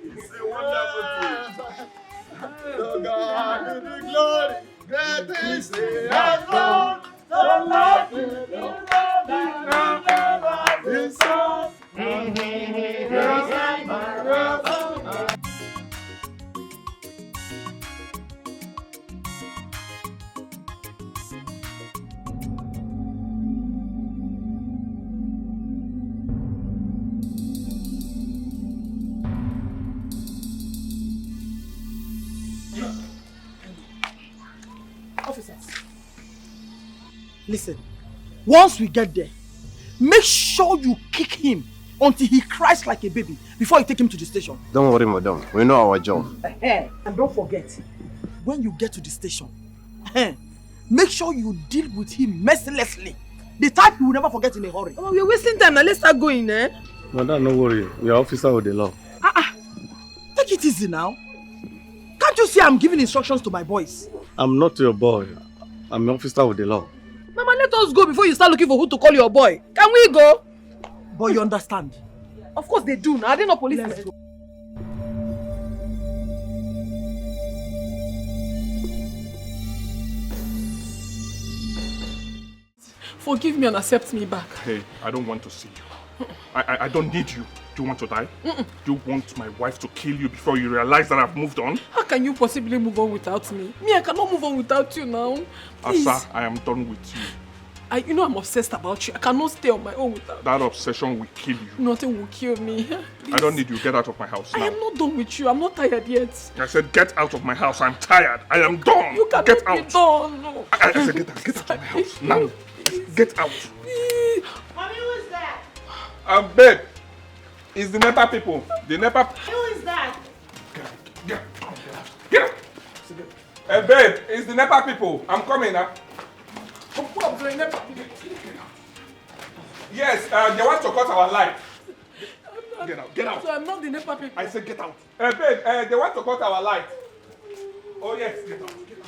Speaker 10: It's a wonderful thing. To God be the glory. Great things He has done. So much His Son.
Speaker 11: Officers, listen. Once we get there, make sure you kick him until he cries like a baby before you take him to the station.
Speaker 12: Don't worry, madam. We know our job.
Speaker 11: And don't forget, when you get to the station, make sure you deal with him mercilessly. The type you will never forget in a hurry.
Speaker 1: Oh, we're wasting time now. Let's start going, eh?
Speaker 12: Madam, no worry. We are officer with the law.
Speaker 11: Take it easy now. Can't you see I'm giving instructions to my boys?
Speaker 12: I'm not your boy. I'm an officer with the law.
Speaker 1: Mama, let us go before you start looking for who to call your boy. Can we go?
Speaker 11: But you understand?
Speaker 1: Of course they do. Now, are they not police?
Speaker 11: Let's go.
Speaker 5: Forgive me and accept me back.
Speaker 2: Hey, I don't want to see you. I don't need you. Do you want to die? Do you want my wife to kill you before you realize that I've moved on?
Speaker 5: How can you possibly move on without me? Me, I cannot move on without you now. Please.
Speaker 2: Asa, I am done with you.
Speaker 5: You know I'm obsessed about you. I cannot stay on my own without you.
Speaker 2: That obsession will kill you.
Speaker 5: Nothing will kill me. Please.
Speaker 2: I don't need you. Get out of my house now.
Speaker 5: I am not done with you. I'm not tired yet.
Speaker 2: I said get out of my house. I'm tired. I am done.
Speaker 5: You cannot
Speaker 2: get
Speaker 5: be
Speaker 2: out.
Speaker 5: done. No.
Speaker 2: I said get out. Get out of my house now. Get out.
Speaker 5: Please.
Speaker 9: Mommy, who is that?
Speaker 2: Babe. It's the NEPA people. The NEPA.
Speaker 9: Who is that?
Speaker 2: Get out. Get out. Babe, it's the NEPA people. I'm coming now. Yes, they want to cut our light. Get out. Get out.
Speaker 5: So I'm not the NEPA people.
Speaker 2: I said get out. Babe, they want to cut our light. Oh yes, get out. Get out.